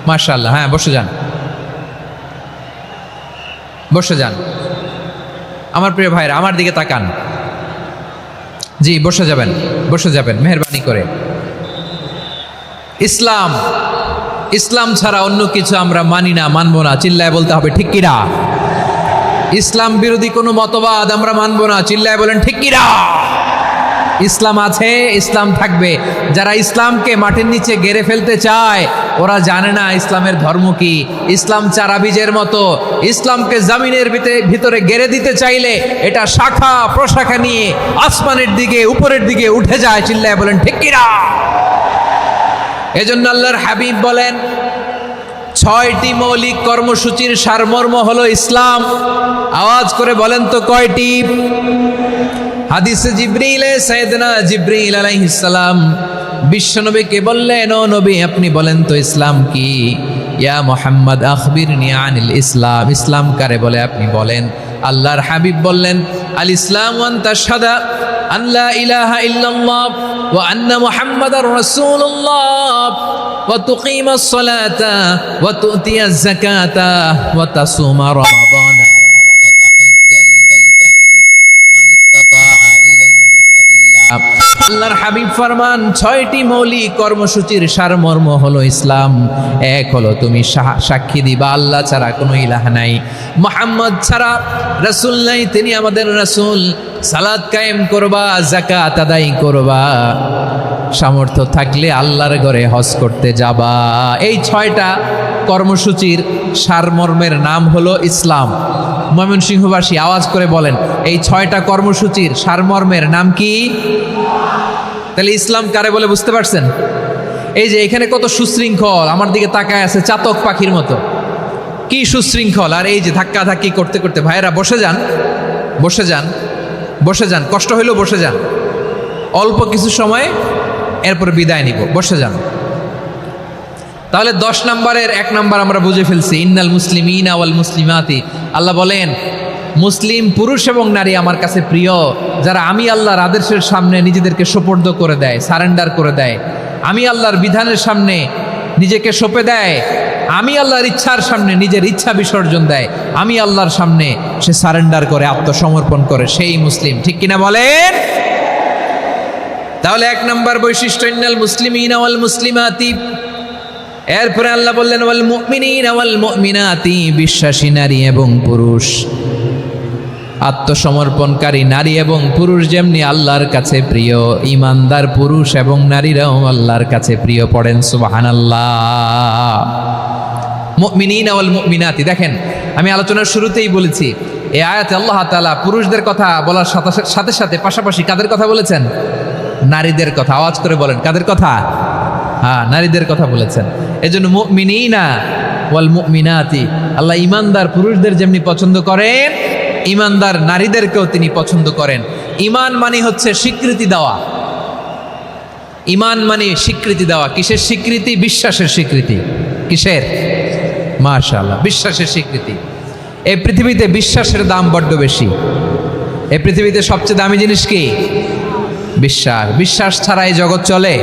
মাশাআল্লাহ, হ্যাঁ বসে যান, বসে যান। আমার প্রিয় ভাইরা আমার দিকে তাকান। জি বসে যাবেন, বসে যাবেন মেহেরবানি করে। ইসলাম, ইসলাম ছাড়া অন্য কিছু আমরা মানি না, মানবো না, চিল্লায় বলতে হবে ঠিক কিনা। ইসলাম বিরোধী কোনো মতবাদ আমরা মানবো না, চিল্লায় বলেন ঠিক কিনা। ইসলাম আছে, ইসলাম থাকবে। যারা ইসলামকে মাটির নিচে গেড়ে ফেলতে চায় ওরা জানে না ইসলামের ধর্ম কি। ইসলাম চারা বীজের মতো, ইসলামকে জমিনের ভিতরে গেড়ে দিতে চাইলে এটা শাখা প্রশাখা নিয়ে আসমানের দিকে উপরের দিকে উঠে যায়, চিল্লায় বলেন ঠিক কিনা। এজন্য আল্লাহর হাবিব বলেন 6টি মৌলিক কর্মসূচির সারমর্ম হলো ইসলাম। আওয়াজ করে বলেন তো কয়টি? হাদিসে জিবরিল, সাইয়েদনা জিবরিল আলাইহিস সালাম বিশ্বনবীকে বললেন, ও নবী আপনি বলেন তো ইসলাম কি? ইয়া মুহাম্মদ আখবিরনি আনিল ইসলাম, ইসলাম কারে বলে আপনি বলেন। আল্লাহর হাবিব বললেন, আল ইসলাম আন তাশহাদা আন লা ইলাহা ইল্লাল্লাহ ওয়া আন্না মুহাম্মাদার রাসূলুল্লাহ ওয়া তুকিমাস সালাতা ওয়া তুতিয়াজ যাকাতা ওয়া তাসুমা রমাদানা আল্লাহর হাবিব ফরমান 6টি মৌলিক কর্মসূচির সারমর্ম হলো ইসলাম। এক হলো তুমি সাক্ষী দিবা আল্লাহ ছাড়া কোনো ইলাহ নাই, মুহাম্মদ ছাড়া রাসূল নাই, তিনি আমাদের রাসূল। সালাত কায়েম করবা, যাকাত আদায় করবা, সামর্থ্য থাকলে আল্লাহর ঘরে হজ করতে যাবা। এই 6টা কর্মসূচির সারমর্মের নাম হলো ইসলাম। ময়মনসিংহবাসী আওয়াজ করে বলেন, এই 6টা কর্মসূচির সারমর্মের নাম কি? তাহলে ইসলাম কারে বলে বুঝতে পারছেন? এই যে এখানে কত সুশৃঙ্খল, আমার দিকে তাকায় আছে চাতক পাখির মতো, কি সুশৃঙ্খল। আর এই যে ধাক্কা ধাক্কি করতে করতে, ভাইরা বসে যান, বসে যান, বসে যান, কষ্ট হইলেও বসে যান, অল্প কিছু সময় এরপর বিদায় নিব, বসে যান। তাহলে 10 নম্বরের 1 নম্বর আমরা বুঝে ফেলছি, ইন্নাল মুসলিমিনা ওয়াল মুসলিমাতি। আল্লাহ বলেন মুসলিম পুরুষ এবং নারী আমার কাছে প্রিয়, যারা আমি আল্লাহর আদেশের সামনে নিজেদেরকে সোপর্দ করে দেয়, সারেন্ডার করে দেয়, আমি আল্লাহর বিধানের সামনে নিজেকে সঁপে দেয়, আমি আল্লাহর ইচ্ছার সামনে নিজের ইচ্ছা বিসর্জন দেয়, আমি আল্লাহর সামনে সে সারেন্ডার করে, আত্মসমর্পণ করে, সেই মুসলিম। ঠিক কিনা বলেন? তাহলে 1 নম্বর বৈশিষ্ট্য ইন্নাল মুসলিমিনা ওয়াল মুসলিমাতি। এরপরে আল্লাহ বললেন ওয়াল মুমিনিনা ওয়াল মুমিনাতি, বিশ্বাসী নারী এবং পুরুষ, আত্মসমর্পণকারী নারী এবং পুরুষ যেমনি আল্লাহর কাছে প্রিয়, ইমানদার পুরুষ এবং নারীরাও আল্লাহর কাছে প্রিয়। পড়েন সুবহানাল্লাহ। মুমিনিনা ওয়াল মুমিনাতি। দেখেন আমি আলোচনার শুরুতেই বলেছি এই আয়াতে আল্লাহ তাআলা পুরুষদের কথা বলার সাথে সাথে পাশাপাশি কাদের কথা বলেছেন? নারীদের কথা। আওয়াজ করে বলেন কাদের কথা? হ্যাঁ, নারীদের কথা বলেছেন। এজন্য মুমিনিনা ওয়াল মুমিনাতি, আল্লাহ ইমানদার পুরুষদের যেমনি পছন্দ করেন, ইমানদার নারীদেরকেও তিনি পছন্দ করেন। ইমান মানে হচ্ছে স্বীকৃতি দেওয়া। ইমান মানে স্বীকৃতি দেওয়া। কিসের স্বীকৃতি? বিশ্বাসের স্বীকৃতি। কিসের? মাশাআল্লাহ, বিশ্বাসের স্বীকৃতি। এই পৃথিবীতে বিশ্বাসের দাম বড্ড বেশি। এই পৃথিবীতে সবচেয়ে দামি জিনিস কি? বিশ্বাস। বিশ্বাস ছাড়া এই জগৎ চলে?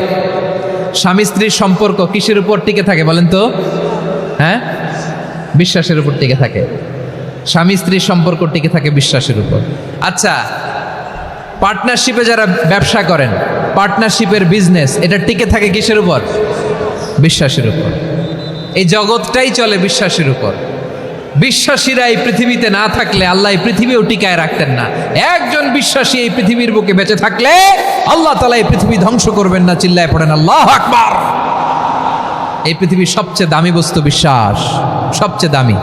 স্বামী স্ত্রীর সম্পর্ক কিসের উপর টিকে থাকে বলেন তো? হ্যাঁ, বিশ্বাসের উপর টিকে থাকে। স্বামী স্ত্রীর সম্পর্ক টিকে থাকে বিশ্বাসের উপর। আচ্ছা, পার্টনারশিপে যারা ব্যবসা করেন, পার্টনারশিপের বিজনেস, এটা টিকে থাকে কিসের উপর? বিশ্বাসের উপর। এই জগৎটাই চলে বিশ্বাসের উপর। বিশ্বাসীরা এই পৃথিবীতে না থাকলে আল্লাহ এই পৃথিবীও টিকায় রাখতেন না। একজন বিশ্বাসী এই পৃথিবীর বুকে বেঁচে থাকলে আল্লাহ তাআলা এই পৃথিবী ধ্বংস করবেন না। চিল্লায় পড়েন আল্লাহু আকবার। এই পৃথিবীর সবচেয়ে দামি বস্তু বিশ্বাস, সবচেয়ে দামি।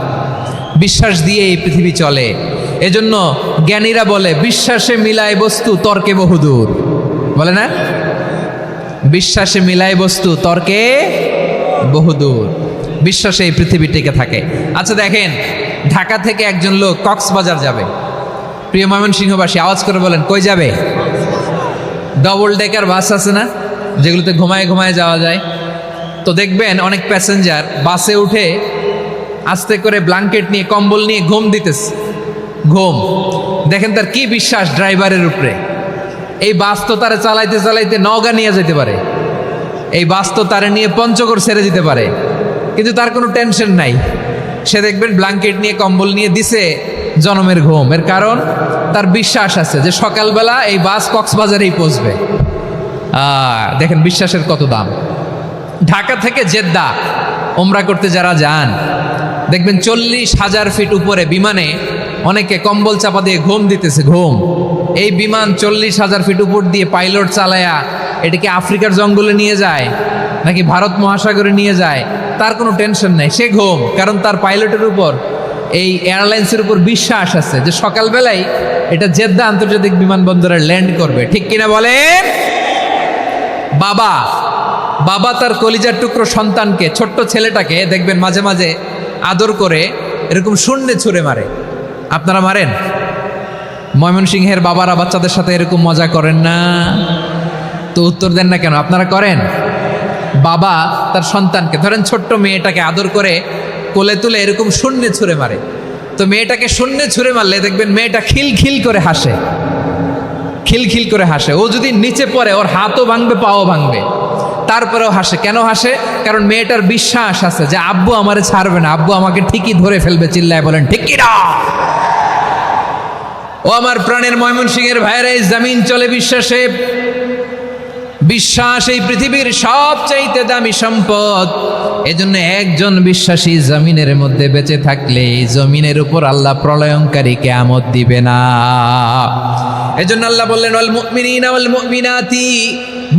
বিশ্বাস দিয়ে এই পৃথিবী চলে। এজন্য জ্ঞানীরা বলে বিশ্বাসে মিলায় বস্তু, তর্কে বহুদূর। বলে না? বিশ্বাসে মিলায় বস্তু, তর্কে বহুদূর। বিশ্বাসে এই পৃথিবী টিকে থাকে। আচ্ছা দেখেন, ঢাকা থেকে একজন লোক কক্সবাজার যাবে। প্রিয় ময়মনসিংহবাসী আওয়াজ করে বলেন কই যাবে? ডবল ডেকার বাস আছে না, যেগুলোতে ঘুমায় ঘুমায় যাওয়া যায়। তো দেখবেন অনেক প্যাসেঞ্জার বাসে উঠে আস্তে করে ব্ল্যাঙ্কেট নিয়ে, কম্বল নিয়ে ঘুম দিতেছে। ঘুম দেখেন তার কি বিশ্বাস ড্রাইভারের উপরে। এই বাস তো তারা চালাইতে চালাইতে নওগাঁ নিয়ে যেতে পারে, এই বাস তো তারা নিয়ে পঞ্চগড় ছেড়ে দিতে পারে। কিন্তু তার কোনো টেনশন নাই। সে দেখবেন ব্ল্যাঙ্কেট নিয়ে কম্বল নিয়ে দিছে জনমের ঘুম। এর কারণ তার বিশ্বাস আছে যে সকালবেলা এই বাস কক্সবাজারেই পৌঁছবে। দেখেন বিশ্বাসের কত দাম। ঢাকা থেকে জেদ্দা ওমরা করতে যারা যান দেখবেন 40,000 ফিট উপরে বিমানে অনেকে কম্বল চাপা দিয়ে ঘুম দিতেছে। ঘুম এই বিমান 40,000 ফিট উপর দিয়ে পাইলট চালায়া এটাকে আফ্রিকার জঙ্গলে নিয়ে যায় নাকি ভারত মহাসাগরে নিয়ে যায় তার কোনো টেনশন নেই। সে ঘুম, কারণ তার পাইলটের উপর এই এয়ারলাইন্সের উপর বিশ্বাস আছে যে সকালবেলায় এটা জেদ্দা আন্তর্জাতিক বিমানবন্দরে ল্যান্ড করবে। ঠিক কিনা বলেন? বাবা বাবা তার কলিজার টুকরো সন্তানকে, ছোট্ট ছেলেটাকে দেখবেন মাঝে মাঝে আদর করে এরকম শূন্যে ছুঁড়ে মারে। আপনারা মারেন? ময়মনসিংহের বাবারা বাচ্চাদের সাথে এরকম মজা করেন না? তো উত্তর দেন না কেন? আপনারা করেন? বাবা তার সন্তানকে, ধরেন ছোট্ট মেয়েটাকে আদর করে কোলে তুলে এরকম শূন্যে ছুঁড়ে মারে। তো মেয়েটাকে শূন্যে ছুঁড়ে মারলে দেখবেন মেয়েটা খিলখিল করে হাসে, খিলখিল করে হাসে। ও যদি নিচে পড়ে ওর হাতও ভাঙবে, পাও ভাঙবে, তারপরেও হাসে। কেন হাসে? কারণ মেয়েটার বিশ্বাস আছে যে আব্বু আমারে ছাড়বে না, আব্বু আমাকে ঠিকই ধরে ফেলবে। চিল্লায় বলেন ঠিক কি না? ও আমার প্রাণের ময়মনসিংহের ভাইয়েরা, এই জমিন চলে বিশ্বাসে। বিশ্বাস এই পৃথিবীর সবচাইতে দামি সম্পদ। এজন্য একজন বিশ্বাসী জমিনের মধ্যে বেঁচে থাকলে এই জমিনের উপর আল্লাহ প্রলয়ঙ্কারী কিয়ামত দিবে না। এজন্য আল্লাহ বললেন ওয়াল মুমিনিনা ওয়াল মুমিনাতি,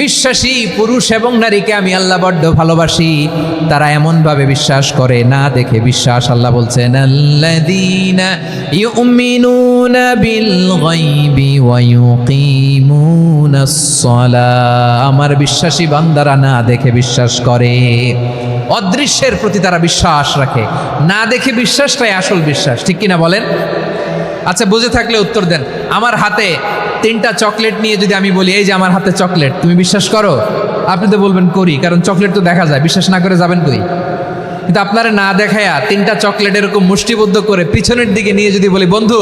বিশ্বাসী পুরুষ এবং নারীকে আমি আল্লাহ বড্ড ভালোবাসি। তারা এমনভাবে বিশ্বাস করে না দেখে বিশ্বাস। আল্লাহ বলছেন আল্লাযীনা ইউমিনুনা বিল গায়বি ওয়া ইউকিমুনাস সালাহ, আমার বিশ্বাসী বান্দারা না দেখে বিশ্বাস করে। অদৃশ্যের প্রতি তারা বিশ্বাস রাখে, না দেখে বিশ্বাসটাই আসল বিশ্বাস। ঠিক কিনা বলেন? আচ্ছা, বুঝে থাকলে উত্তর দেন। আমার হাতে 3টা চকলেট নিয়ে যদি আমি বলি এই যে আমার হাতে চকলেট, তুমি বিশ্বাস করো? আপনি তো বলবেন করি, কারণ চকলেট তো দেখা যায়। বিশ্বাস না করে যাবেন কই? কিন্তু আপনারা না দেখায়া 3টা চকলেট এরকম মুষ্টিবদ্ধ করে পিছনের দিকে নিয়ে যদি বলি বন্ধু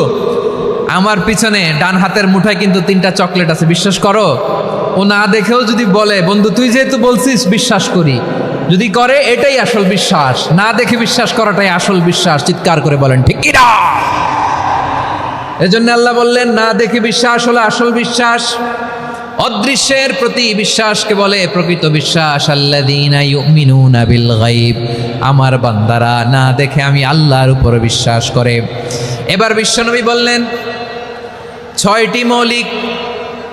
আমার পিছনে ডান হাতের মুঠায় কিন্তু 3টা চকলেট আছে, বিশ্বাস করো? ও না দেখেও যদি বলে বন্ধু তুই যেহেতু বলছিস বিশ্বাস করি, যদি করে এটাই আসল বিশ্বাস। না দেখে বিশ্বাস করাটাই আসল বিশ্বাস। চিৎকার করে বলেন ঠিক কি না? এজন্য আল্লাহ বললেন না দেখে বিশ্বাস হলো আসল বিশ্বাস। অদৃশ্যের প্রতি বিশ্বাসকে বলে প্রকৃত বিশ্বাস। আল্লাযীনা ইউমিনুনা বিল গায়ব, আমার বান্দারা না দেখে আমি আল্লাহর উপর বিশ্বাস করে। এবার বিশ্বনবী বললেন 6টি মৌলিক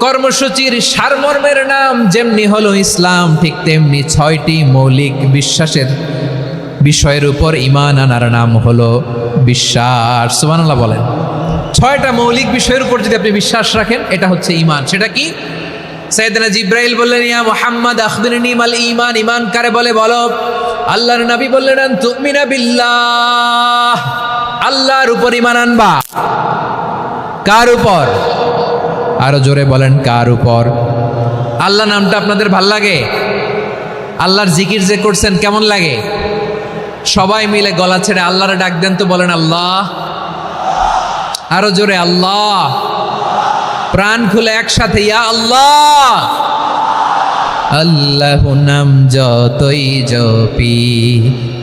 কর্মসূচির সারমর্মের নাম যেমনি হলো ইসলাম, ঠিক তেমনি 6টি মৌলিক বিশ্বাসের বিষয়ের উপর ঈমান আনার নাম হলো বিশ্বাস। সুবহানাল্লাহ বলেন। 6টা মৌলিক বিষয়ের উপর যদি আপনি বিশ্বাস রাখেন এটা হচ্ছে ঈমান। সেটা কি? সাইয়েদনা জিব্রাইল বললেন ইয়া মুহাম্মদ আখবিরনি মাল ঈমান, ঈমান কারে বলে বলো। আল্লাহর নবী বললেন আন তুমিনা বিল্লাহ, আল্লাহর উপর ঈমান আনবা। কার উপর? আরো জোরে বলেন কার উপর? আল্লাহ নামটা আপনাদের ভাল লাগে? আল্লাহর জিকির যে করছেন কেমন লাগে? সবাই মিলে গলা ছেড়ে আল্লাহরে ডাক দেন তো, বলেন আল্লাহ। আরো জোরে আল্লাহ। প্রাণ খুলে একসাথে ইয়া আল্লাহ। আল্লাহ নাম যতই জপি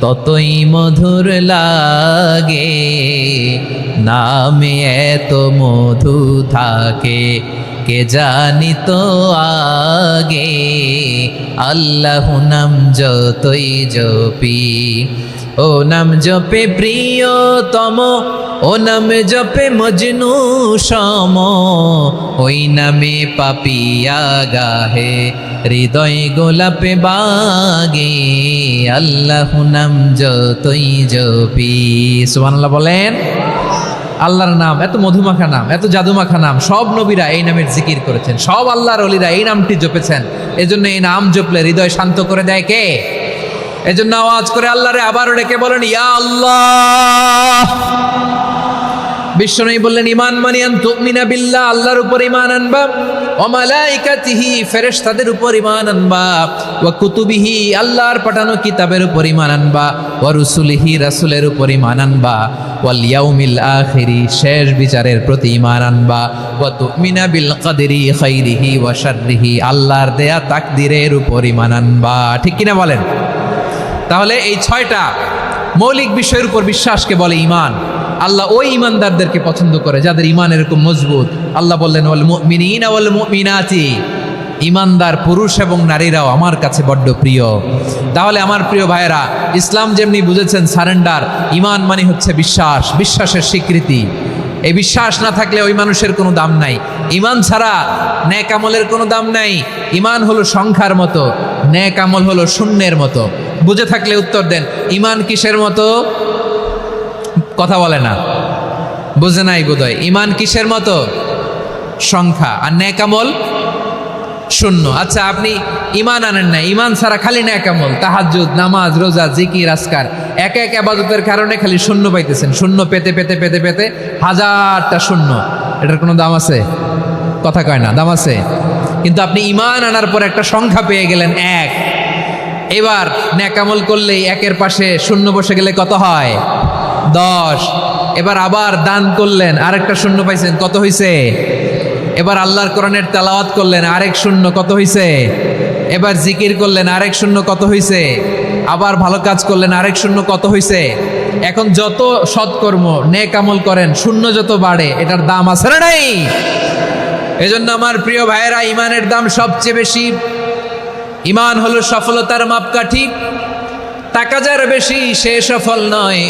ততই মধুর লাগে, নামে এত মধু থাকে কে জানি তো আগে। আল্লাহ নাম যতই জপি, ও নাম জপে প্রিয়তম, ও নামে জপে মজনু সম, ওই নামে পাপিয়া গাহে হৃদয় গোলাপে বাগে। আল্লাহ নাম যতই জপি। সুবহানাল্লাহ বলেন। আল্লাহর নাম এত মধুমাখা নাম, এত জাদুমাখা নাম। সব নবীরা এই নামের জিকির করেছেন, সব আল্লাহর ওলিরা এই নামটি জপেছেন। এজন্য এই নাম জপলে হৃদয় শান্ত করে দেয় কে? এজন্য আওয়াজ করে আল্লাহরে আবারও ডেকে বলেন ইয়া আল্লাহ। বিশ্বনবী বললেন ঈমান মানে আন তুমিনা বিল্লাহ, আল্লাহর উপর ঈমান আনবা, ওয়া মালাইকাতিহি ফেরেশতাদের উপর ঈমান আনবা, ওয়া কুতুবিহি আল্লাহর পাঠানো কিতাবের উপর ঈমান আনবা, ওয়া রুসুলিহি রাসূলের উপর ঈমান আনবা, ওয়াল ইয়াউমিল আখিরি শেষ বিচারের প্রতি ঈমান আনবা, ওয়া তুমিনা বিল কদরি খাইরিহি ওয়া শাররিহি আল্লাহর দেয়া তাকদীরের উপর ঈমান আনবা। ঠিক কিনা বলেন? তাহলে এই 6টা মৌলিক বিষয়ের উপর বিশ্বাসকে বলে ঈমান। আল্লাহ ওই ঈমানদারদেরকে পছন্দ করে যাদের ঈমান এরকম মজবুত। আল্লাহ বললেন ওয়াল মুমিনিনা ওয়াল মুমিনাতি, ঈমানদার পুরুষ এবং নারীরাও আমার কাছে বড্ড প্রিয়। তাহলে আমার প্রিয় ভাইয়েরা, ইসলাম যেমনি বুঝেছেন সারেন্ডার, ঈমান মানে হচ্ছে বিশ্বাস, বিশ্বাসের স্বীকৃতি। এই বিশ্বাস না থাকলে ওই মানুষের কোনো দাম নাই। ঈমান ছাড়া নেক আমলের কোনো দাম নাই। ঈমান হলো সংখ্যার মতো, নেক আমল হলো শূন্যের মতো। বুঝে থাকলে উত্তর দেন, ঈমান কিসের মতো? কথা বলে না, বুঝে নাই বোধহয়। ঈমান কিসের মতো? সংখ্যা। আর নেক আমল শূন্য। আচ্ছা, আপনি ঈমান আনেন না, ঈমান ছাড়া খালি নেক আমল, তাহাজ্জুদ, নামাজ, রোজা, জিকির, আজকার, এক এক ইবাদতের কারণে খালি শূন্য পাইতেছেন। শূন্য পেতে পেতে পেতে পেতে হাজারটা শূন্য। এটার কোনো দাম আছে? কথা কয় না, দাম আছে। কিন্তু আপনি ঈমান আনার পর একটা সংখ্যা পেয়ে গেলেন, এক। এবার নেক আমল করলেই একের পাশে শূন্য বসে গেলে কত হয়? 10। এবার আবার দান করলেন, আরেকটা শূন্য পাইছেন, কত হইছে? এবার আল্লাহর কোরআনের তেলাওয়াত করলেন, আরেক শূন্য, কত হইছে? এবার জিকির করলেন, আরেক শূন্য, কত হইছে? আবার ভালো কাজ করলেন, আরেক শূন্য, কত হইছে? এখন যত সৎকর্ম নেক আমল করেন, শূন্য যত বাড়ে, এটার দাম আছে না নাই? এজন্য আমার প্রিয় ভাইয়েরা, ঈমানের দাম সবচেয়ে বেশি। ঈমান হলো সফলতার মাপকাঠি। টাকা যার বেশি সে সফল নয়,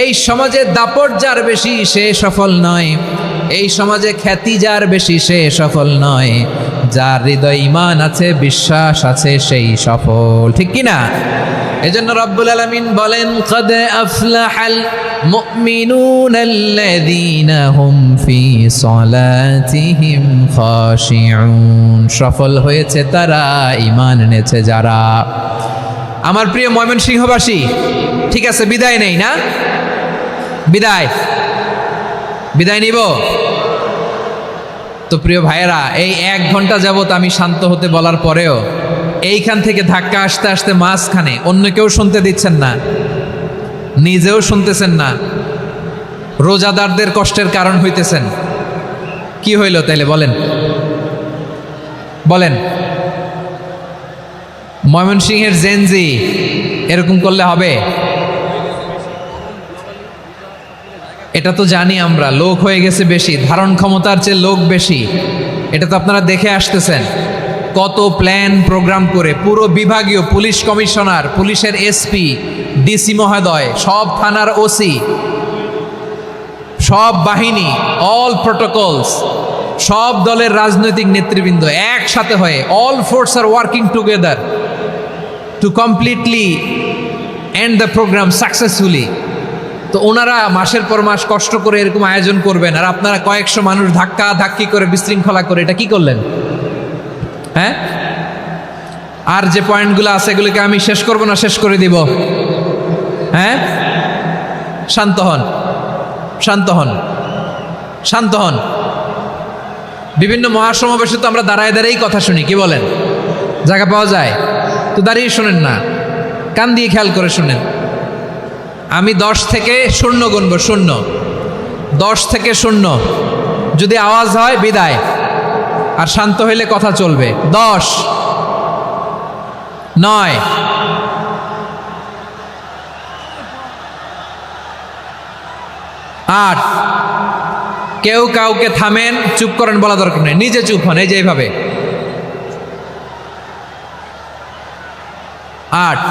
এই সমাজে দাপট যার বেশি সে সফল নয়, এই সমাজে খ্যাতি যার বেশি সে সফল নয়, যার হৃদয় ঈমান আছে, বিশ্বাস আছে, সেই সফল। ঠিক কি না? এজন্য রব্বুল আলামিন বলেন, কদ আফলাহাল মুমিনুনাল্লাযীনা হুম ফি সলাতিহিম খাশিউন। সফল হয়েছে তারা, ঈমান এনেছে যারা। আমার প্রিয় ময়মনসিংহবাসী, ঠিক আছে, বিদায় নেই না? বিদায় নিব তো? প্রিয় ভাইয়েরা, এই 1 ঘন্টা যাবত আমি শান্ত হতে বলার পরেও এইখান থেকে ধাক্কা আসতে আসতে মাঝখানে অন্য কেউ শুনতে দিচ্ছেন না, নিজেও শুনতেছেন না, রোজাদারদের কষ্টের কারণ হইতেছেন। কি হইল তাইলে বলেন? বলেন, ময়মনসিংহের জেনজি এরকম করলে হবে? এটা তো জানি আমরা, লোক হয়ে গেছে বেশি, ধারণ ক্ষমতার চেয়ে লোক বেশি। এটা তো আপনারা দেখে আসতেছেন, কত প্ল্যান প্রোগ্রাম করে পুরো বিভাগীয় পুলিশ কমিশনার, পুলিশের এসপি, ডিসি মহোদয়, সব থানার ওসি, সব বাহিনী, অল প্রোটোকলস, সব দলের রাজনৈতিক নেতৃবৃন্দ একসাথে হয়ে, অল ফোর্স আর working together to completely end the programme successfully. তো ওনারা মাসের পর মাস কষ্ট করে এরকম আয়োজন করবেন, আর আপনারা কয়েকশো মানুষ ধাক্কা ধাক্কি করে, বিশৃঙ্খলা করে, এটা কি করলেন? হ্যাঁ? আর যে পয়েন্টগুলো আছে এগুলোকে আমি শেষ করব না শেষ করে দিব? হ্যাঁ, শান্ত হন, শান্ত হন, শান্ত হন। বিভিন্ন মহাসমাবেশে তো আমরা দাঁড়ায় দাঁড়িয়েই কথা শুনি, কি বলেন? জায়গা পাওয়া যায় তো দাঁড়িয়ে শোনেন না, কান দিয়ে খেয়াল করে শুনেন। আমি 10 থেকে 0 গুনব, 0, 10 থেকে 0, যদি আওয়াজ হয় বিদায়, আর শান্ত হইলে কথা চলবে। 10, 9, 8, কেউ কাউকে থামেন, চুপ করেন বলা দরকার নেই, নিজে চুপ হন, এই যে এইভাবে। 8,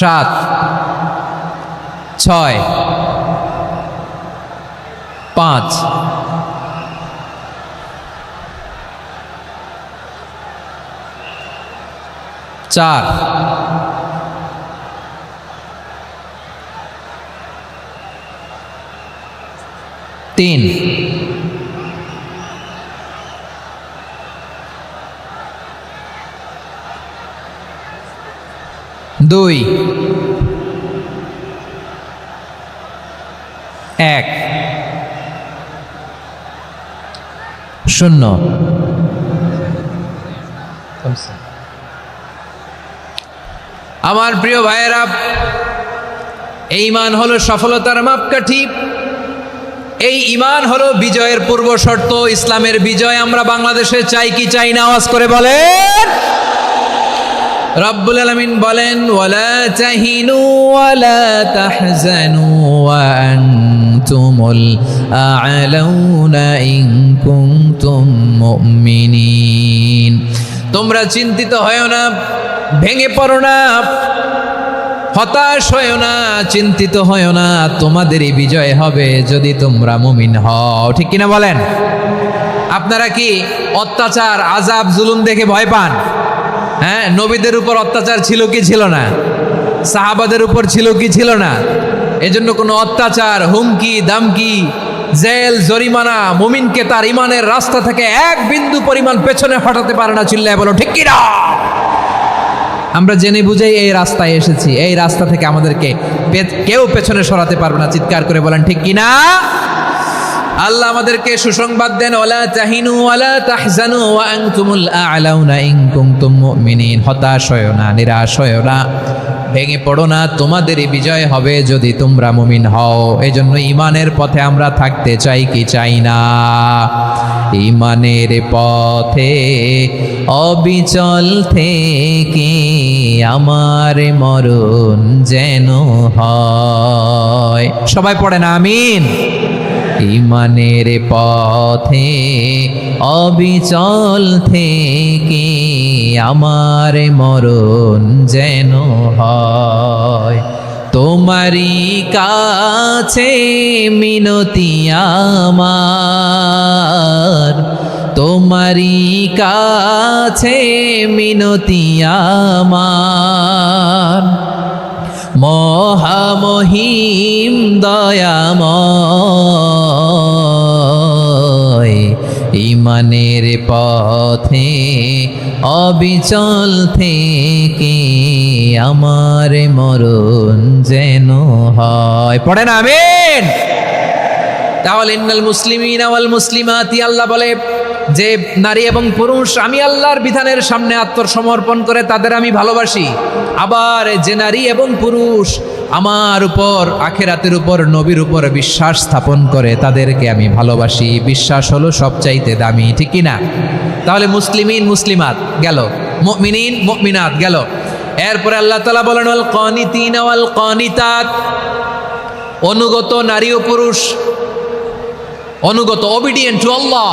7, 6, 5, 4, 3, 2, 1, 0। আমার প্রিয় ভাইয়েরা, এই ঈমান হলো সফলতার মাপকাঠি। এই ঈমান হলো বিজয়ের পূর্ব শর্ত। ইসলামের বিজয় আমরা বাংলাদেশে চাই কি চাই না? আওয়াজ করে বলেন। রব্বুল আলামিন বলেন ওয়ালা তাহিনু ওয়ালা তাহজানু ওয়া আনতুমুল আ'লাউনা ইন কুনতুম মুমিনিন। তোমরা চিন্তিত হয়ো না, ভেঙে পড়ো না, হতাশ হয়ো না, চিন্তিত হয়ো না, তোমাদেরই বিজয় হবে যদি তোমরা মুমিন হও। ঠিক কিনা বলেন? আপনারা কি অত্যাচার, আযাব, জুলুম দেখে ভয় পান? হ্যাঁ, নবীদের উপর অত্যাচার ছিল কি ছিল না? সাহাবাদের উপর ছিল কি ছিল না? এজন্য কোনো অত্যাচার, হুমকি, দামকি, জেল, জরিমানা মুমিনকে তার ইমানের রাস্তা থেকে এক বিন্দু পরিমাণ পেছনে হটাতে পারে না। চিল্লায় বলো ঠিক কিনা? আমরা জেনে বুঝেই এই রাস্তায় এসেছি, এই রাস্তা থেকে আমাদেরকে কেউ পেছনে সরাতে পারবে না। চিৎকার করে বলেন ঠিক কিনা? আল্লাহ আমাদেরকে সুসংবাদ দেন, ওয়ালা তাহিনু ওয়ালা তাহজানু ওয়া আনতুমুল আ'লাউনা ইন কুনতুম মুমিনিন। হতাশ হয়ো না, নিরাশ হয়ো না, ভেঙে পড়ো না, তোমাদেরই বিজয় হবে যদি তোমরা মুমিন হও। এই জন্য ইমানের পথে আমরা থাকতে চাই কি চাই না? ইমানের পথে অবিচল থেকে আমার মরণ যেন হয়। সবাই পড়েন আমিন। ইমানের পথে অবিচল থেকে আমার মরণ যেন হয়। তোমারই কাছে মিনতি আমার, তোমারই কাছে মিনতি আমার, মহামহিম দয়াময়। ইমানের পথে অবিচল থেকে আমার মরণ যেন হয়। পড়েন আমিন। তাহলে ইন্নাল মুসলিমিনা ওয়াল মুসলিমাতি, আল্লাহ বলে যে নারী এবং পুরুষ আমি আল্লাহর বিধানের সামনে আত্মসমর্পণ করে তাদের আমি ভালোবাসি। আবার যে নারী এবং পুরুষ আমার উপর, আখিরাতের উপর, নবীর উপর বিশ্বাস স্থাপন করে তাদেরকে আমি ভালোবাসি। বিশ্বাস হলো সবচাইতে দামি। ঠিক কি না? তাহলে মুসলিমিন মুসলিমাত গেল, মুমিনিন মুমিনাত গেল। এরপরে আল্লাহ তাআলা বলেন ওয়াল কানিতিনা ওয়াল কানিতাত, অনুগত নারী ও পুরুষ, অনুগত, obedient to Allah.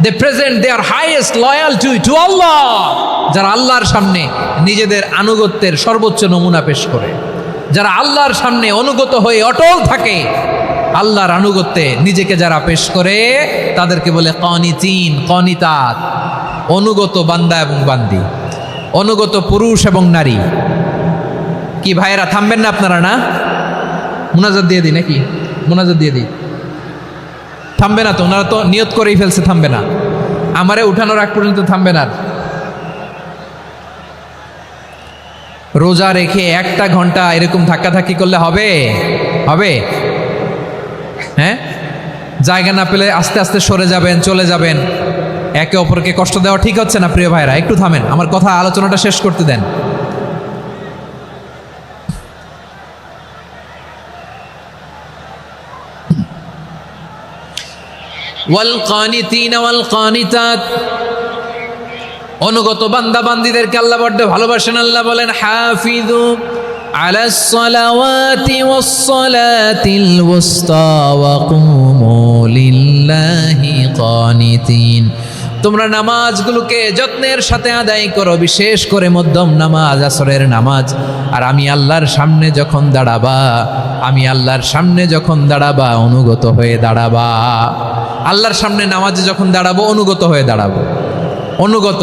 They present their highest loyalty to Allah. যারা আল্লাহর সামনে নিজেদের আনুগত্যের সর্বোচ্চ নমুনা পেশ করে, যারা আল্লাহর সামনে অনুগত হয়ে অটল থাকে, আল্লাহর আনুগত্যে নিজেকে যারা পেশ করে তাদেরকে বলে কানিতিন, কানিতাত, অনুগত বান্দা এবং বান্দি, অনুগত পুরুষ এবং নারী। কি ভাইয়েরা থামবেন না আপনারা? না, মুনাজাত দিয়ে দিই নাকি? মুনাজাত দিয়ে দিই। থামবে না তো? ওনারা তো নিয়ত করেই ফেলছে থামবে না। আমারে উঠানোর আগ পর্যন্ত থামবে না। রোজা রেখে 1টা ঘন্টা এরকম ধাক্কাধাক্কি করলে হবে? হবে? হ্যাঁ, জায়গা না পেলে আস্তে আস্তে সরে যাবেন, চলে যাবেন। একে অপরকে কষ্ট দেওয়া ঠিক হচ্ছে না। প্রিয় ভাইরা একটু থামেন, আমার কথা, আলোচনাটা শেষ করতে দেন। ওয়াল কানিতিনা ওয়াল কানিতাত, অনুগত বান্দা বান্দীদেরকে আল্লাহ বড় ভালোবাসেন। আল্লাহ বলেন হাফিজু আলাস সালাওয়াতি ওয়াস সালাতিল ওয়াসতা ওয়া কুমু লিল্লাহি কানিতিন। তোমরা নামাজগুলোকে যত্নের সাথে আদায় করো, বিশেষ করে মধ্যম নামাজ, আসরের নামাজ। আর আমি আল্লাহর সামনে যখন দাঁড়াবা, আমি আল্লাহর সামনে যখন দাঁড়াবা অনুগত হয়ে দাঁড়াবা। আল্লাহর সামনে নামাজে যখন দাঁড়াবো অনুগত হয়ে দাঁড়াবো। অনুগত,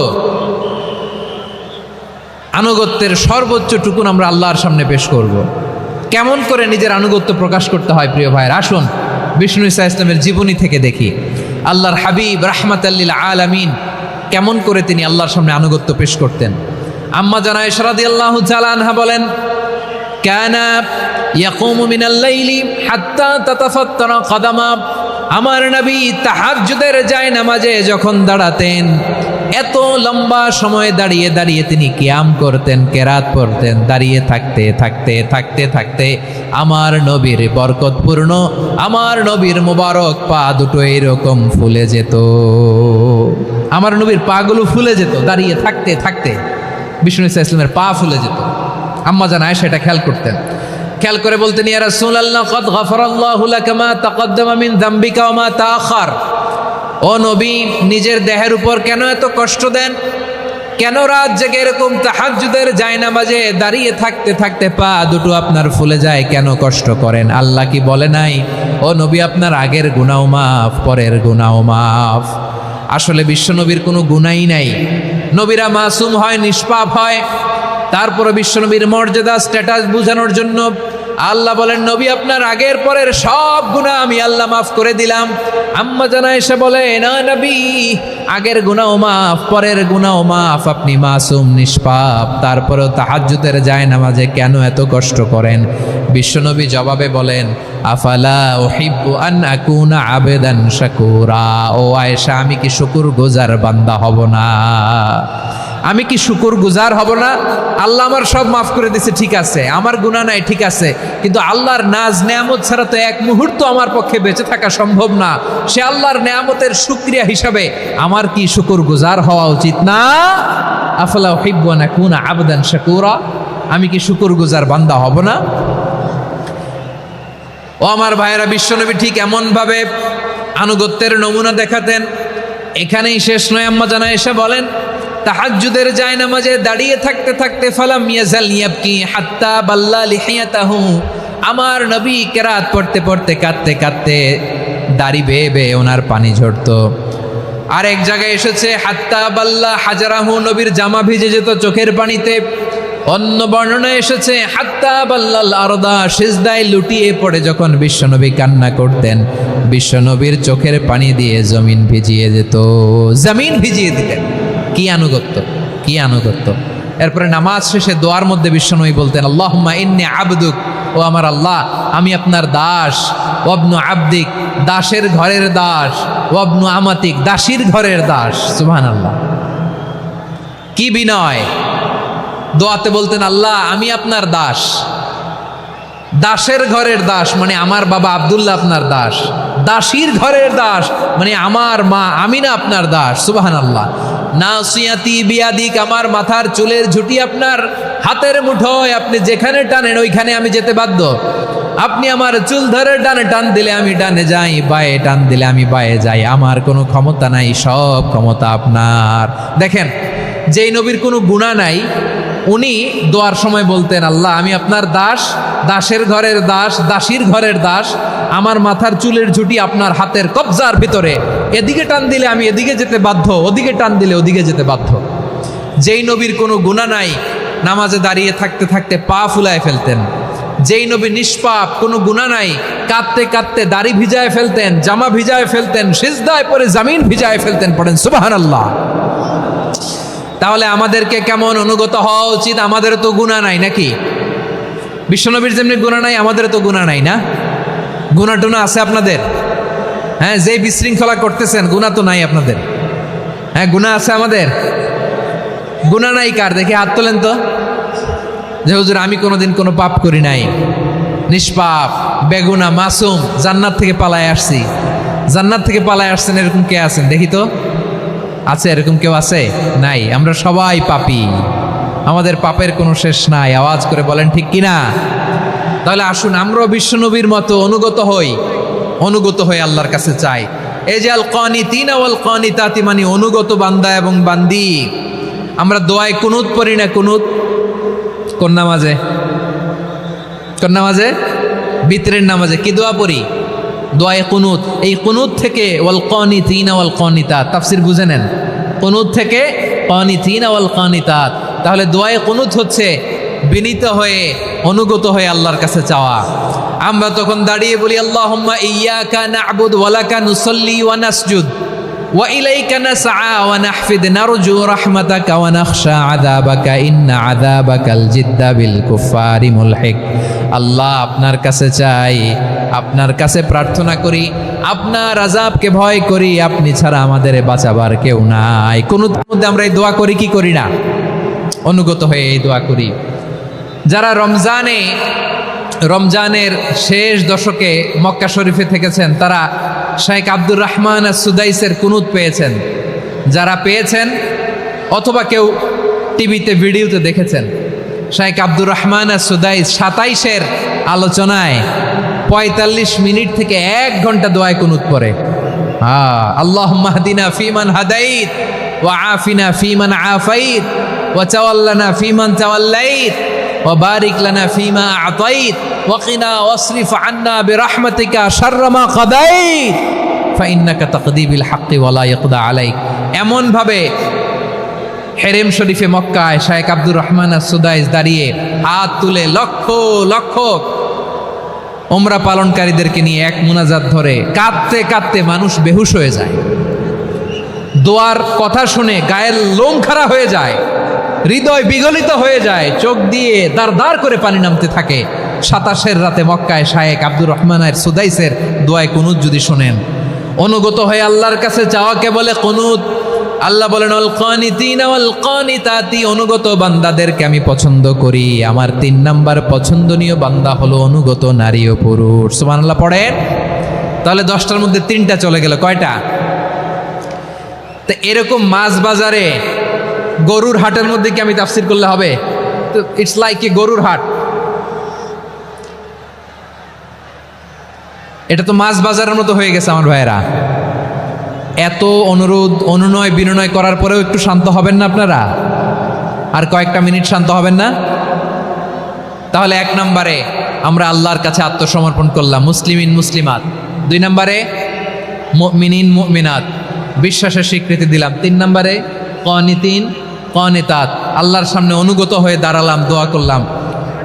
আনুগত্যের সর্বোচ্চ টুকুন আমরা আল্লাহর সামনে পেশ করব। কেমন করে নিজের আনুগত্য প্রকাশ করতে হয় প্রিয় ভাইয়ের, আসুন বিষ্ণু ঈসা ইসলামের জীবনী থেকে দেখি। আল্লাহর হাবিব রাহমাতাল লিল আলামিন কেমন করে তিনি আল্লাহর সামনে আনুগত্য পেশ করতেন। আম্মা জানা আয়েশা রাদিয়াল্লাহু তাআলা আনহা বলেন, কানা ইয়াকুমু মিনাল লাইলি হাত্তা তাতাফাত্তারা কদামা। আমার নবী তাহাজ্জুদের জায়নামাজে যখন দাঁড়াতেন, এত লম্বা সময় দাঁড়িয়ে দাঁড়িয়ে তিনি কিয়াম করতেন, কেরাত পড়তেন। দাঁড়িয়ে থাকতে থাকতে থাকতে থাকতে আমার নবীর বরকতপূর্ণ, আমার নবীর মোবারক পা দুটো এরকম ফুলে যেত। আমার নবীর পাগুলো ফুলে যেত দাঁড়িয়ে থাকতে থাকতে। বিষ্ণু ইসলামের পা ফুলে যেত। আম্মা জান আয়েশা এটা খেয়াল করতেন, খেয়াল করে বলতেন, ইয়া রাসূলুল্লাহ কদ গফারাল্লাহু লাকা মা তাকদ্দামা মিন যামবিকা ওয়া মা তাআখার। ও নবী, নিজের দেহের উপর কেন এত কষ্ট দেন? কেন রাত জেগে এরকম তাহাজ্জুদের জায়নামাজে দাঁড়িয়ে থাকতে থাকতে পা দুটো আপনার ফুলে যায়? কেন কষ্ট করেন? আল্লাহ কি বলে নাই, ও নবী আপনার আগের গুনাহ মাফ, পরের গুনাহ মাফ? আসলে বিশ্বনবীর কোনো গুনাহই নাই। নবীরা মাসুম হয়, নিষ্পাপ হয়। তারপরে বিশ্বনবীর মর্যাদা, স্ট্যাটাস বোঝানোর জন্য আল্লাহ বলেন, নবী আপনার আগের পরের সব গুনাহ আমি আল্লাহ মাফ করে দিলাম। আম্মা জান আয়েশা বলে, না নবী, আগের গুনাহ মাফ, পরের গুনাহ মাফ, আপনি মাসুম, নিষ্পাপ, তারপরেও তাহাজ্জুদের জায়নামাজে কেন এত কষ্ট করেন? বিশ্বনবী জবাবে বলেন, আফালা উহিব্বু আন আকুনা আবেদান শাকুরা। ও আয়েশা, আমি কি শুকরগুজার বান্দা হব না? আমি কি শুকরগুজার হব না? আল্লাহ আমার সব মাফ করে দিয়েছে, ঠিক আছে, আমার গুনাহ নাই, ঠিক আছে, কিন্তু আল্লাহর নাজ নেয়ামত ছাড়া তো এক মুহূর্ত আমার পক্ষে বেঁচে থাকা সম্ভব না। সে আল্লাহর নেয়ামতের শুকরিয়া হিসাবে আমার কি শুকরগুজার হওয়া উচিত না? আফালা উহিব্বু আন আকুনা আবদান শাকুরা। আমি কি শুকরগুজার বান্দা হব না? ও আমার ভাইয়েরা, বিশ্বনবী ঠিক এমনভাবে আনুগত্যের নমুনা দেখাতেন। এখানেই শেষ নয়। আম্মা জান আয়েশা বলেন, তাহাজ্জুদের জায়নামাজে দাঁড়িয়ে থাকতে থাকতে ফালাম ইয়াজাল ইয়াবকি হাত্তা বাল্লা লিহিয়াতাহু। আমার নবী কেরাত পড়তে পড়তে কাঁদতে কাঁদতে দাড়ি বেয়ে বেয়ে ওনার পানি ঝরতো। আর এক জায়গায় এসেছে হাত্তা বাল্লা হাজারাহু, নবীর জামা ভিজে যেত চোখের পানিতে। অন্য বর্ণনায় এসেছে হাত্তা বাল্লাল আরদা, সিজদায় লুটিয়ে পড়ে যখন বিশ্বনবী কান্না করতেন, বিশ্বনবীর চোখের পানি দিয়ে জমিন ভিজিয়ে যেত, জমিন ভিজিয়ে দিতেন। কি আনুগত্য, কি আনুগত্য! এরপরে নামাজ শেষে দোয়ার মধ্যে বিশ্বনবী বলতেন, আল্লাহুম্মা ইন্নী আবদুক, ও আমার আল্লাহ, আমি আপনার দাস। ওয়াবনু আবদিক, দাসের ঘরের দাস। ওয়াবনু আমাতিক, দাসীর ঘরের দাস। সুবহানাল্লাহ, কি বিনয়! দোয়াতে বলতেন, আল্লাহ আমি আপনার দাস। দাসের ঘরের দাস মানে আমার বাবা আব্দুল্লাহ আপনার দাস। দাসীর ঘরের দাস মানে আমার মা আমিনা আপনার দাস। সুবহানাল্লাহ। নাসিয়াতি বিয়াদিক, আমার মাথার চুলের ঝুঁটি আপনার হাতের মুঠোয়, আপনি যেখানে টানেন ওইখানে আমি যেতে বাধ্য। আপনি আমার চুল ধরে ডানে টান দিলে আমি ডানে যাই, বায়ে টান দিলে আমি বায়ে যাই। আমার কোনো ক্ষমতা নাই, সব ক্ষমতা আপনার। দেখেন, যেই নবীর কোনো গুনাহ নাই, উনি দোয়ার সময় বলতেন, আল্লাহ আমি আপনার দাস, দাসের ঘরের দাস, দাসীর ঘরের দাস। আমার মাথার চুলের ঝুঁটি আপনার হাতের কবজার ভিতরে, এদিকে টান দিলে আমি এদিকে যেতে বাধ্য, ওদিকে টান দিলে ওদিকে যেতে বাধ্য। যেই নবীর কোনো গুনাহ নাই, নামাজে দাঁড়িয়ে থাকতে থাকতে পা ফুলায় ফেলতেন। যেই নবী নিষ্পাপ, কোনো গুনাহ নাই, কাঁদতে কাঁদতে দাড়ি ভিজায় ফেলতেন, জামা ভিজায় ফেলতেন, সিজদায় পরে জমিন ভিজায় ফেলতেন। পড়েন সুবহানাল্লাহ। তাহলে আমাদেরকে কেমন অনুগত হওয়া উচিত? আমাদের তো গুনাহ নাই নাকি? বিশ্বনবীর যেমনি গুনাহ নাই, আমাদের তো গুনাহ নাই না? গুনাহ টুনা আছে আপনাদের? হ্যাঁ, যে বিশৃঙ্খলা করতেছেন, গুনাহ তো নাই আপনাদের? হ্যাঁ, গুনাহ আছে আমাদের? গুনাহ নাই কার? দেখি হাত তোলেন তো, যে হুজুর আমি কোনোদিন কোনো পাপ করি নাই, নিষ্পাপ, বেগুনা, মাসুম, জান্নাত থেকে পালায় আসছি। জান্নাত থেকে পালায় আসছেন, এরকম কে আছেন দেখি তো? আছে এরকম কেউ? আছে? নাই। আমরা সবাই পাপী, আমাদের পাপের কোনো শেষ নাই। আওয়াজ করে বলেন ঠিক কিনা? তাহলে আসুন আমরাও বিশ্বনবীর মতো অনুগত হই, অনুগত হয়ে আল্লাহর কাছে চাই। এই যে আল কানিতিনা ওয়াল কানিতাতি, মানে অনুগত বান্দা এবং বান্দি। আমরা দোয়ায় কুনুত পড়ি না? কুনুত কোন নামাজে? কোন নামাজে? বিতরের নামাজে কি দোয়া পড়ি? দোয়ায়ে কুনুত। এই কুনুত থেকে ওয়াল কানিতিনা ওয়াল কানিতাত, তাফসীর বুঝে নেন। কুনুত থেকে কানিতিনা ওয়াল কানিতাত। তাহলে দোয়ায়ে কুনুত হচ্ছে বিনীত হয়ে, অনুগত হয়ে আল্লাহর কাছে চাওয়া। আমরা তখন দাঁড়িয়ে বলি, আল্লাহুম্মা ইয়্যাকা না'বুদু ওয়া লাকা নুসাল্লি ওয়া নাসজুদ ওয়া ইলাইকা নাসআ ওয়া নাহফিদ নারজু রাহমাতাকা ওয়া নাখশা আযাবাকা ইন্না আযাবাকাল জিদ্দা বিল কুফারি মুলহিক। আল্লাহ আপনার কাছে চাই, আপনার কাছে প্রার্থনা করি, আপনার আযাবকে ভয় করি, আপনি ছাড়া আমাদের বাঁচাবার কেউ নাই। কুনুতের মধ্যে আমরা এই দোয়া করি কি করি না? অনুগত হয়ে এই দোয়া করি। যারা রমজানের শেষ দশকে মক্কা শরীফে থেকেছেন, তারা শাইখ আব্দুর রহমান আস-সুদাইসের কুনুত পেয়েছেন। যারা পেয়েছেন, অথবা কেউ টিভিতে ভিডিওতে দেখেছেন শাইখ আব্দুর রহমান আস-সুদাইস 27-এর আলোচনায় 45 মিনিট থেকে 1 ঘন্টা দোয়ায় কুনুত পড়ে। আল্লাহুম্মা হদিনা ফিমান হাদাইত ওয়া আফিনা ফিমান আফাইত ওয়া তাওয়াল্লানা ফিমান তাওয়াল্লাইত ওয়া বারিক লানা ফিমা আতাইত ওয়া কিনা ওয়াসরিফ আন্না বিরহমাতিকা শাররা মা কাদাইত ফাইন্নাকা তাকদি বিল হাক্কি ওয়া লা ইয়াকদা আলাইক। এমন ভাবে হেরেম শরীফে মক্কায় শাইখ আব্দুর রহমান আস-সুদাইস দাঁড়িয়ে হাত তুলে লক্ষ লক্ষ উমরা পালনকারীদেরকে নিয়ে এক মুনাজাত ধরে কাঁদতে কাঁদতে মানুষ বেহুশ হয়ে যায়। দোয়ার কথা শুনে গায়ের লোম খাড়া হয়ে যায়, হৃদয় বিগলিত হয়ে যায়, চোখ দিয়ে দাঁড় দাঁড় করে পানি নামতে থাকে। 27-এর রাতে মক্কায় শাইখ আব্দুর রহমান আস-সুদাইসের দোয়ায় কুনুত যদি শোনেন, অনুগত হয়ে আল্লাহর কাছে চাওয়াকে বলে কুনুত। আল্লাহ বলেন আল কানিতিনা ওয়াল কানিতাতি, অনুগত বান্দাদেরকে আমি পছন্দ করি। আমার 3 নাম্বার পছন্দনীয় বান্দা হলো অনুগত নারী ও পুরুষ। সুবহানাল্লাহ পড়েন। তাহলে 10টার মধ্যে 3টা চলে গেল, কয়টা? তো এরকম মাছ বাজারে গরুর হাটের মধ্যে কি আমি তাফসীর করলে হবে? তো ইটস লাইক এ গরুর হাট। এটা তো মাছ বাজারের মতো হয়ে গেছে আমার ভাইয়েরা। এত অনুরোধ অনুনয় বিনয় করার পরেও একটু শান্ত হবেন না আপনারা? আর কয়েকটা মিনিট শান্ত হবেন না? তাহলে 1 নম্বরে আমরা আল্লাহর কাছে আত্মসমর্পণ করলাম, মুসলিমিন মুসলিমাত। 2 নম্বরে মুমিনিন মুমিনাত, বিশ্বাসের স্বীকৃতি দিলাম। 3 নম্বরে কানিতিন কানিতাত, আল্লাহর সামনে অনুগত হয়ে দাঁড়ালাম, দোয়া করলাম।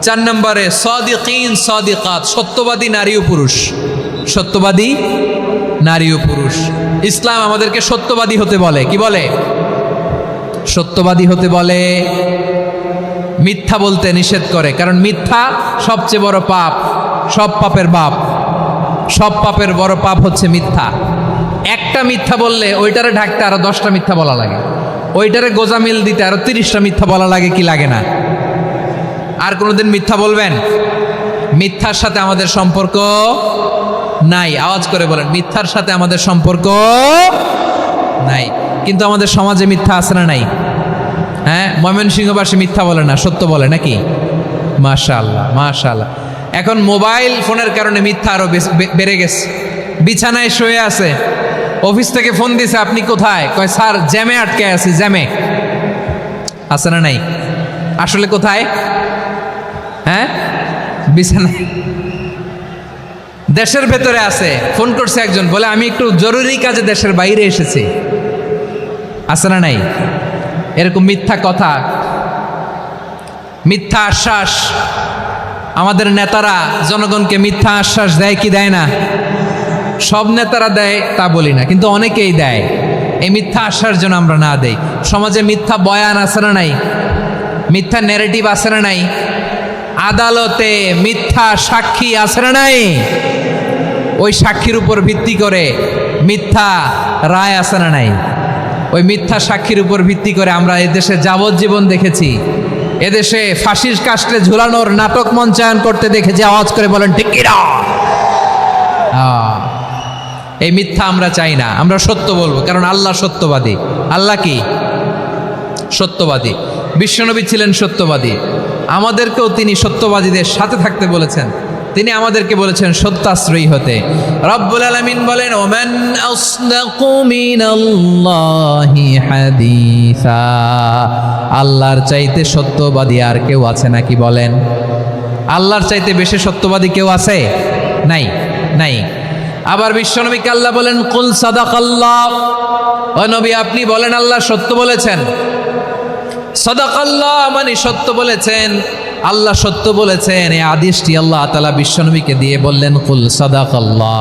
4 নম্বরে সাদিকিন সাদিকাত, সত্যবাদী নারী ও পুরুষ। সত্যবাদী নারী ও পুরুষ। ইসলাম আমাদেরকে সত্যবাদী হতে বলে। কি বলে? সত্যবাদী হতে বলে, মিথ্যা বলতে নিষেধ করে। কারণ মিথ্যা সবচেয়ে বড় পাপ, সব পাপের বাপ। সব পাপের বড় পাপ হচ্ছে মিথ্যা। একটা মিথ্যা বললে ওইটারে ঢাকতে আরো 10টা মিথ্যা বলা লাগে, ওইটারে গোজামিল দিতে আরো 30টা মিথ্যা বলা লাগে, কি লাগে না? আর কোনোদিন মিথ্যা বলবেন? মিথ্যার সাথে আমাদের সম্পর্ক নাই। আওয়াজ করে বলেন, মিথ্যার সাথে আমাদের সম্পর্ক নাই। কিন্তু আমাদের সমাজে মিথ্যা আছে না নাই? হ্যাঁ, ময়মনসিংহবাসী মিথ্যা বলে না, সত্য বলে নাকি? মাশাআল্লাহ মাশাআল্লাহ। এখন মোবাইল ফোনের কারণে মিথ্যা আরো বেড়ে গেছে। বিছানায় শুয়ে আছে, অফিস থেকে ফোন দিছে, আপনি কোথায়? কয় স্যার জ্যামে আটকে আছি। জ্যামে আছে না নাই? আসলে কোথায়? হ্যাঁ, বিছানায়। দেশের ভেতরে আছে, ফোন করছে একজন, বলে আমি একটু জরুরি কাজে দেশের বাইরে এসেছি। আছে না নাই? এরকম মিথ্যা কথা, মিথ্যা আশ্বাস। আমাদের নেতারা জনগণকে মিথ্যা আশ্বাস দেয় কি দেয় না? সব নেতারা দেয় তা বলি না, কিন্তু অনেকেই দেয়। এই মিথ্যা আশ্বাস যেন আমরা না দেই। সমাজে মিথ্যা বয়ান আছে না নাই? মিথ্যা ন্যারেটিভ আছে না নাই? আদালতে মিথ্যা সাক্ষী আছে না নাই? ওই সাক্ষীর উপর ভিত্তি করে মিথ্যা রায় আছে না নাই? ওই মিথ্যা সাক্ষীর উপর ভিত্তি করে আমরা এদেশে যাবজ্জীবন দেখেছি, এদেশে ফাঁসির কাস্টে ঝুলানোর নাটক মঞ্চায়ন করতে দেখেছি। আওয়াজ করে বলেন ঠিক কিনা? এই মিথ্যা আমরা চাই না, আমরা সত্য বলবো, কারণ আল্লাহ সত্যবাদী। আল্লাহ কি? সত্যবাদী। বিশ্বনবী ছিলেন সত্যবাদী, আমাদেরকেও তিনি সত্যবাদীদের সাথে থাকতে বলেছেন। তিনি আমাদেরকে বলেছেন সত্যাশ্রয়ী হতে। রব্বুল আলামিন বলেন ওমান আসদাকু মিনাল্লাহি হাদিসা, আল্লাহর চাইতে সত্যবাদী আর কেউ আছে নাকি বলেন? আল্লাহর চাইতে বেশি সত্যবাদী কেউ আছে? নাই, নাই। আবার বিশ্বনবীকে আল্লাহ বলেন কুল সাদাকাল্লাহ, ও নবী আপনি বলেন আল্লাহ সত্য বলেছেন। সাদাকাল্লাহ মানে সত্য বলেছেন, আল্লাহ সত্য বলেছেন। এই আদেশটি আল্লাহ তাআলা বিশ্বনবীকে দিয়ে বললেন কুল সাদাকাল্লাহ,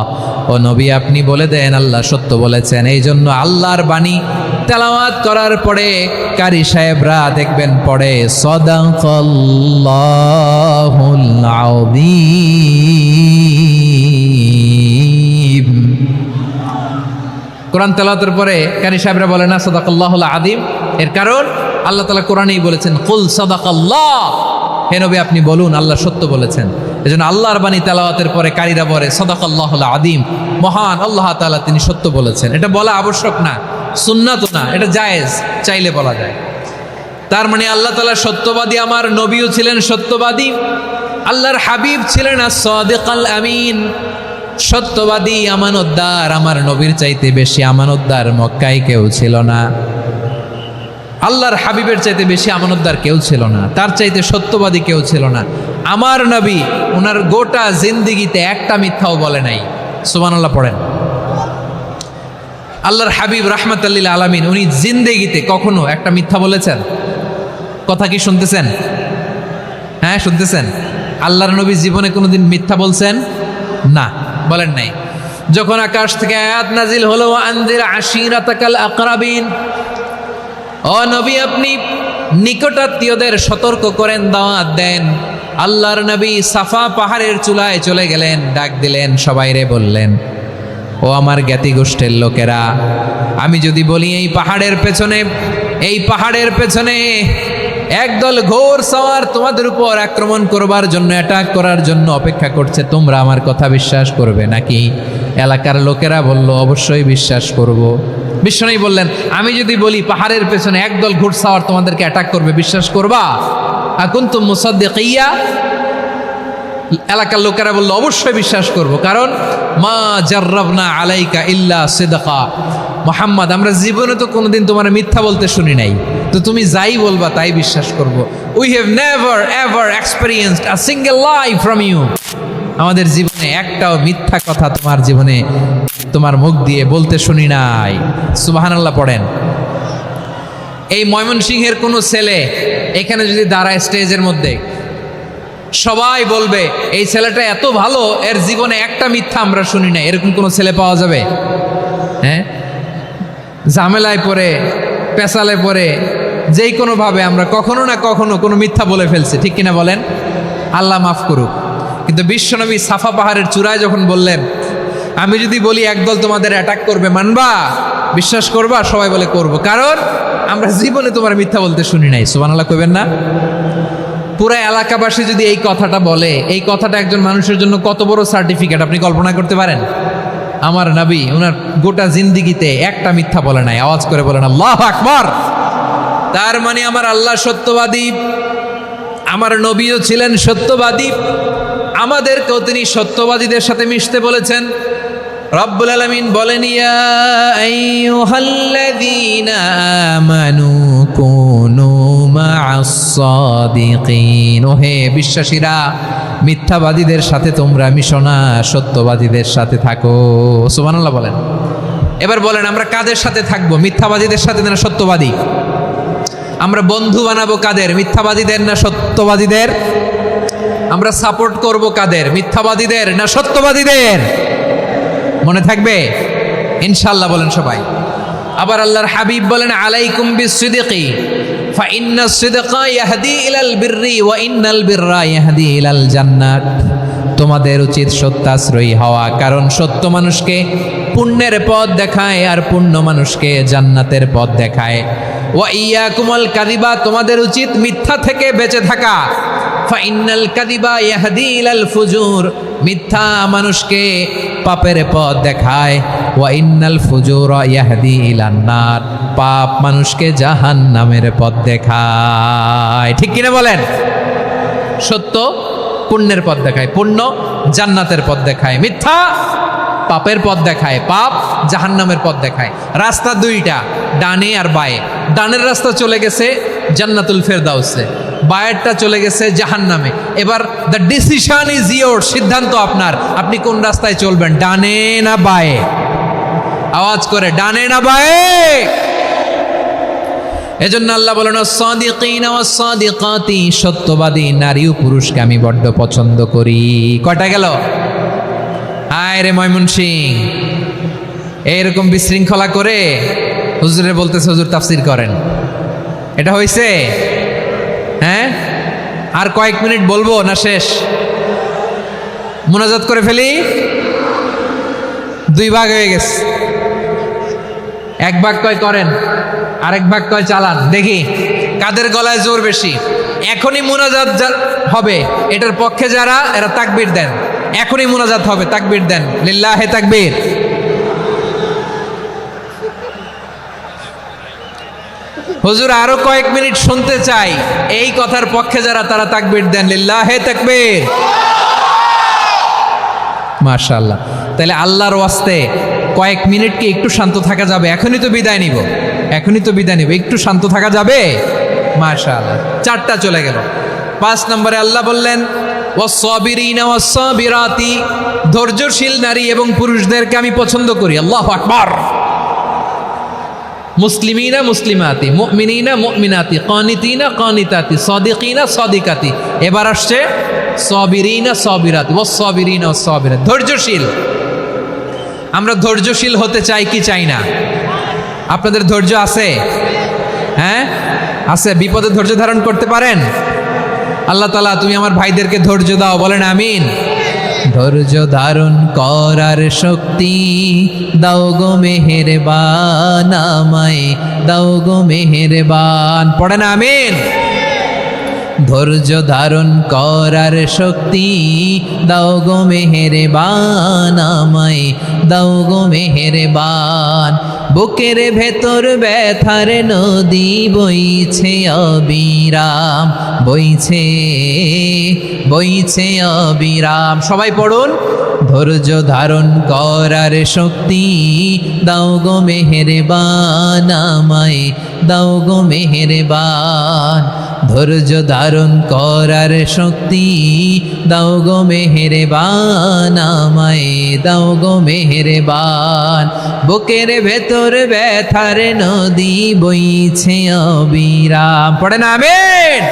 ও নবী আপনি বলে দেন আল্লাহ সত্য বলেছেন। এই জন্য আল্লাহর বাণী তেলাওয়াত করার পরে কারি সাহেবরা দেখবেন পড়ে সাদাকাল্লাহুল আযীম। কোরআন তেলাওয়াতের পরে কারি সাহেবরা বলে না সাদাকাল্লাহুল আযীম, এর কারণ আল্লাহ তাআলা কোরআনেই বলেছেন কুল সাদাকাল্লাহ, হে নবী আপনি বলুন আল্লাহ সত্য বলেছেন। এজন্য আল্লাহর বাণী তেলাওয়াতের পরে কারীরা বলে সাদাকাল্লাহুল আযীম, মহান আল্লাহ তাআলা তিনি সত্য বলেছেন। এটা বলা আবশ্যক না, সুন্নাত না, এটা জায়েজ, চাইলে বলা যায়। তার মানে আল্লাহ তাআলা সত্যবাদী, আমার নবীও ছিলেন সত্যবাদী, আল্লাহর হাবিব ছিলেন as-সাদিক আল-আমিন, সত্যবাদী, আমানতদার। আমার নবীর চাইতে বেশি আমানতদার মক্কায় কেউ ছিল না, আল্লাহর হাবিবের চাইতে বেশি আমানতদার কেউ ছিল না, তার চাইতে সত্যবাদী কেউ ছিল না। আমার নবী ওনার গোটা জিন্দিগিতে একটা মিথ্যাও বলে নাই। সুবহানাল্লাহ পড়েন। আল্লাহর হাবিব রাহমাতাল লিল আলামিন উনি জিন্দেগিতে কখনো একটা মিথ্যা বলেছেন? কথা কি শুনতেছেন? হ্যাঁ শুনতেছেন? আল্লাহর নবী জীবনে কোনোদিন মিথ্যা বলছেন? না, বলেন নাই। যখন আকাশ থেকে আয়াত নাজিল হলো আনজির আশিরাতাকাল আকরাবিন, ও নবী আপনি নিকটাত্মীয়দের সতর্ক করেন, দাওয়াত দেন। আল্লাহর নবী সাফা পাহাড়ের চূড়ায় চলে গেলেন, ডাক দিলেন, সবাইরে বললেন, ও আমার জ্ঞাতি গোষ্ঠীর লোকেরা, আমি যদি বলি এই পাহাড়ের পেছনে একদল ঘোর সওয়ার তোমাদের উপর আক্রমণ করবার জন্য, অ্যাটাক করার জন্য অপেক্ষা করছে, তোমরা আমার কথা বিশ্বাস করবে নাকি? এলাকার লোকেরা বলল, অবশ্যই বিশ্বাস করব। বিশ্বনবী বললেন, আমি যদি বলি পাহাড়ের পেছনে একদল ঘোড়সাওয়ার তোমাদেরকে অ্যাটাক করবে, বিশ্বাস করবা? আকুনতুম মুসাদ্দিকিয়া? এলাকার লোকেরা বলল, অবশ্যই বিশ্বাস করব, কারণ মা জাররাবনা আলাইকা ইল্লা সিদকা, মুহাম্মদ আমরা জীবনে তো কোনোদিন তোমার মিথ্যা বলতে শুনি নাই, তো তুমি যাই বলবা তাই বিশ্বাস করব। We have never ever experienced a single lie from you, আমাদের জীবনে একটাও মিথ্যা কথা তোমার জীবনে তোমার মুখ দিয়ে বলতে শুনি নাই। সুবহানাল্লাহ পড়েন। এই ময়মনসিংহের কোনো ছেলে এখানে যদি দাঁড়ায় স্টেজের মধ্যে, সবাই বলবে এই ছেলেটা এত ভালো, এর জীবনে একটা মিথ্যা আমরা শুনি না। এরকম কোনো ছেলে পাওয়া যাবে? হ্যাঁ, ঝামেলায় পড়ে, পেশালে পড়ে, যেই কোনোভাবে আমরা কখনো না কখনো কোনো মিথ্যা বলে ফেলছি, ঠিক কিনা বলেন? আল্লাহ মাফ করুক। কিন্তু বিশ্বনবী সাফা পাহাড়ের চূড়ায় যখন বললেন, আমি যদি বলি একদল তোমাদের অ্যাটাক করবে, মানবা? বিশ্বাস করবা? সবাই বলে করব, কারণ আমরা জীবনে তোমার মিথ্যা বলতে শুনি নাই। সুবহানাল্লাহ কইবেন না? পুরা এলাকাবাসী যদি এই কথাটা বলে, এই কথাটা একজন মানুষের জন্য কত বড় সার্টিফিকেট আপনি কল্পনা করতে পারেন? আমার নবী ওনার গোটা জিন্দিগিতে একটা মিথ্যা বলে নাই। আওয়াজ করে বলেন আল্লাহু আকবার। তার মানে আমার আল্লাহ সত্যবাদী, আমার নবীও ছিলেন সত্যবাদী, আমাদেরকেও তিনি সত্যবাদীদের সাথে মিশতে বলেছেন। রব্বুল আলামিন বলেন, ইয়া আইয়ুহাল্লাযীনা আমানু কুনু মা'আস সাদিকিন, ওহে বিশ্বাসীরা, মিথ্যাবাদীদের সাথে তোমরা মিশো না, সত্যবাদীদের সাথে থাকো। সুবহানাল্লাহ বলেন। এবার বলেন, আমরা কাদের সাথে থাকবো? মিথ্যাবাদীদের সাথে না সত্যবাদী? আমরা বন্ধু বানাবো কাদের? মিথ্যাবাদীদের না সত্যবাদীদের? আমরা সাপোর্ট করব কাদের? মিথ্যাবাদীদের না সত্যবাদীদের? মনে থাকবে ইনশাআল্লাহ, বলেন সবাই। আবার আল্লাহর হাবিব বলেন, আলাইকুম বিসসিদকি ফা ইন্নাস সিদকা ইয়াহদি ইলাল বিররি ওয়া ইন্নাল বিররা ইয়াহদি ইলাল জান্নাত। তোমাদের উচিত সত্যাশ্রয়ী হওয়া, কারণ সত্য মানুষকে পুণ্যের পথ দেখায় আর পুণ্য মানুষকে জান্নাতের পথ দেখায়। ওয়া ইয়াকুমুল কাযিবা, তোমাদের উচিত মিথ্যা থেকে বেঁচে থাকা। ফা ইন্নাল কাযিবা ইয়াহদি ইলাল ফুজুর, মিথ্যা মানুষকে পাপের পথ দেখায়। ওয়া ইন্নাল ফুজুরা ইয়াহদি ইলান নার, পাপ মানুষকে জাহান্নামের পথ দেখায়। ঠিক কিনা বলেন? সত্য পুণ্যের পথ দেখায়, পুণ্য জান্নাতের পথ দেখায়, মিথ্যা পাপের পথ দেখায়, পাপ জাহান্নামের পথ দেখায়। রাস্তা দুইটা, ডানে আর বায়ে। ডানের রাস্তা চলে গেছে জান্নাতুল ফেরদাউসে, বায়েরটা চলে গেছে জাহান্নামে। এবার দ্য ডিসিশন ইজ ইয়োর, সিদ্ধান্ত আপনার, আপনি কোন রাস্তায় চলবেন, ডানে না বায়ে? আওয়াজ করে, ডানে না বায়ে? এজন্য আল্লাহ বলেন, সাদিকিনা ওয়াস সাদিকাতি, সত্যবাদী নারী ও পুরুষকে আমি বড্ড পছন্দ করি। কয়টা গেল? হায় রে ময়মনসিং, এইরকম বিশৃঙ্খলা করে হুজুরে বলতেছে হুজুর তাফসির করেন, এটা হয়েছে? হ্যাঁ, আর কয়েক মিনিট বলবো না শেষ? মুনাজাত করে ফেলি। দুই ভাগ হয়ে গেছে, এক ভাগ কয় করেন, আরেক ভাগ কয় চালান। দেখি কাদের গলায় জোর বেশি। এখনই মুনাজাত হবে, এটার পক্ষে যারা, এরা তাকবীর দেন। এখনই মুনাজাত হবে, তাকবীর দেন, লিল্লাহে তাকবীর। হুজুর আরো কয়েক মিনিট শুনতে চাই, এই কথার পক্ষে যারা তারা তাকবীর দেন, লিল্লাহে তাকবীর। মাশাআল্লাহ। তাহলে আল্লাহর ওয়াস্তে কয়েক মিনিট কি একটু শান্ত থাকা যাবে? এখনই তো বিদায় নিব, একটু শান্ত থাকা যাবে? মাশাআল্লাহ। 4টা চলে গেল। 5 নম্বরে আল্লাহ বললেন ওয়াস-সাবিরিনা ওয়াস-সাবিরাতি, ধৈর্যশীল নারী এবং পুরুষদেরকে আমি পছন্দ করি। আল্লাহু আকবার। মুসলিমিনা মুসলিমাতি, মুমিনিনা মুমিনাতি, কানিতিনা কানিতাতি, সাদিকিনা সাদিকাতি। এবার আসছে সাবিরিনা সাবিরাতি, ওয়াস-সাবিরিনা ওয়াস-সাবিরাত, ধৈর্যশীল। আমরা ধৈর্যশীল হতে চাই কি চাই না? আপনাদের ধৈর্য আছে? হ্যাঁ আছে। বিপদে ধৈর্য ধারণ করতে পারেন? আল্লাহ তাআলা তুমি আমার ভাইদেরকে ধৈর্য দাও, বলেন আমিন। ধৈর্য ধারণ করার শক্তি দাও গো মেহেরবান, আমায় দাও গো মেহেরবান, পড়েন আমিন। ধৈর্য ধারণ করার শক্তি দাও গো মেহেরবান, আমায় দাও গো মেহেরবান। বুকের ভেতর ব্যথার নদী বইছে অবিরাম, বইছে বইছে অবিরাম। সবাই পড়ুন, ধৈর্য ধারণ করার শক্তি দাও গো মেহেরবান, আমায় দাও গো মেহেরবান। ধৈর্য ধারণ করার শক্তি দাও গো মেহেরবান, আমায় দাও গো মেহেরবান। বুকের ভেতর ব্যথার নদী বইছে অবিরাম, পড়েন আমিন।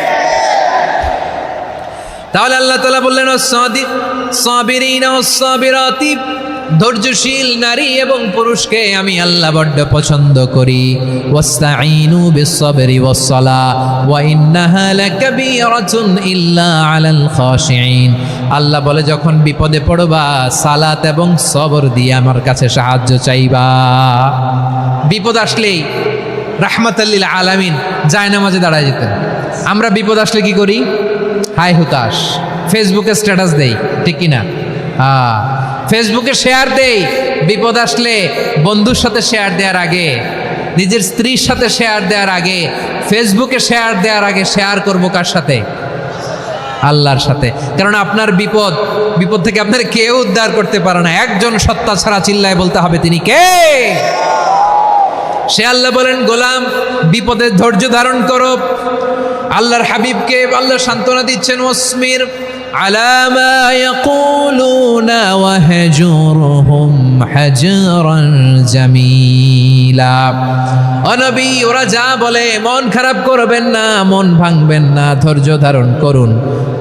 তাহলে আল্লাহ তাআলা বললেন সাবিরিনা ওয়াস-সাবিরাতি, ধৈর্যশীল নারী এবং পুরুষকে আমি আল্লাহ বড্ড পছন্দ করি। ওয়াস্তাঈনু বিস-সাবরি ওয়াস-সালাহ ওয়া ইন্নাহা লাকাবীরাতুন ইল্লা আলাল খাশিঈন। আল্লাহ বলে যখন বিপদে পড়বা সালাত এবং সবর দিয়ে আমার কাছে সাহায্য চাইবা। বিপদ আসলেই রাহমাতাল লিল আলামিন জায়নামাজে দাঁড়ায় যেতেন। আমরা বিপদ আসলে কি করি? হাই হুতাশ, ফেসবুকে স্ট্যাটাস দেই, ঠিক কিনা? ফেসবুকে শেয়ার দেই। বিপদ আসলে বন্ধুর সাথে শেয়ার দেওয়ার আগে, নিজের স্ত্রীর সাথে শেয়ার দেওয়ার আগে, ফেসবুকে শেয়ার দেওয়ার আগে শেয়ার করবো কার সাথে? আল্লাহর সাথে। কারণ আপনার বিপদ থেকে আপনার কেউ উদ্ধার করতে পারে না, একজন সত্তা ছাড়া। চিল্লায় বলতে হবে তিনি কে? সে আল্লাহ বলেন গোলাম বিপদে ধৈর্য ধারণ করো। আল্লাহর হাবিবকে আল্লাহ সান্ত্বনা দিচ্ছেন, ওয়াসমির আলা মা ইয়াকুলুনা ওয়াহজুরহুম হাজরান জামিলা। ও নবী, ওরা যা বলে মন খারাপ করবেন না, মন ভাঙবেন না, ধৈর্য ধারণ করুন।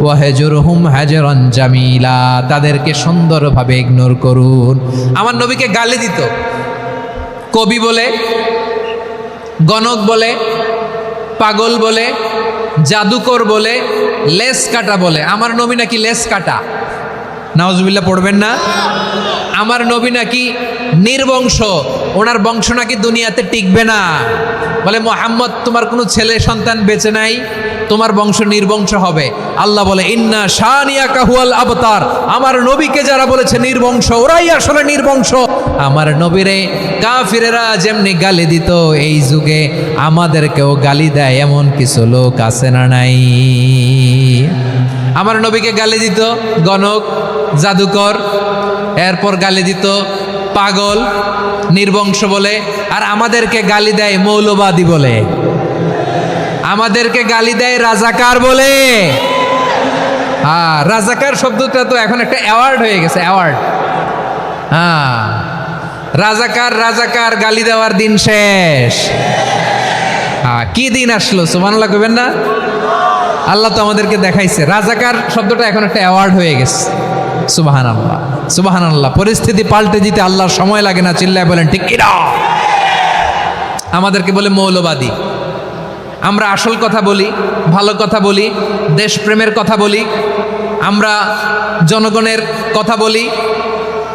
ওয়াহজুরহুম হাজরান জামিলা, তাদেরকে সুন্দরভাবে ইগনোর করুন। আমার নবীকে গালি দিত কবি বলে, গণক বলে, পাগল বলে, জাদুকর বলে, লেস কাটা বলে। আমার নবী নাকি লেস কাটা, নাউজুবিল্লাহ পড়বেন না। আমার নবী নাকি নির্বংশ, ওনার বংশ নাকি দুনিয়াতে টিকবে না। বলে মুহাম্মদ তোমার কোনো ছেলে সন্তান বেঁচে নাই, তোমার বংশ নির্বংশ হবে। আল্লাহ বলে ইন্না শানিয়াকা হুয়াল আবতার। আমার নবীকে যারা বলেছে নির্বংশ, ওরাই আসলে নির্বংশ। আমার নবীরে কাফিরেরা যেমনি গালি দিত, এই যুগে আমাদেরকেও গালি দেয় এমন কিছু লোক আছে না নাই? আমার নবীকে গালি দিত গণক, জাদুকর, এরপর গালি দিত পাগল, নির্বংশ বলে। আর আমাদেরকে গালি দেয় মৌলবাদী বলে, আমাদেরকে গালি দেয় রাজাকার বলে। রাজাকার শব্দটা তো এখন একটা অ্যাওয়ার্ড হয়ে গেছে, অ্যাওয়ার্ড। রাজাকার রাজাকার গালি দেওয়ার দিন শেষ। কি দিন আসলো, সুবহানাল্লাহ কইবেন না? আল্লাহ তো আমাদেরকে দেখাইছে। রাজাকার শব্দটা এখন একটা অ্যাওয়ার্ড হয়ে গেছে। সুবহানাল্লাহ, সুবহানাল্লাহ। পরিস্থিতি পাল্টে দিতে আল্লাহর সময় লাগে না, চিল্লায় বলেন ঠিক কিনা? আমাদেরকে বলে মৌলবাদী। আমরা আসল কথা বলি, ভালো কথা বলি, দেশপ্রেমের কথা বলি, আমরা জনগণের কথা বলি,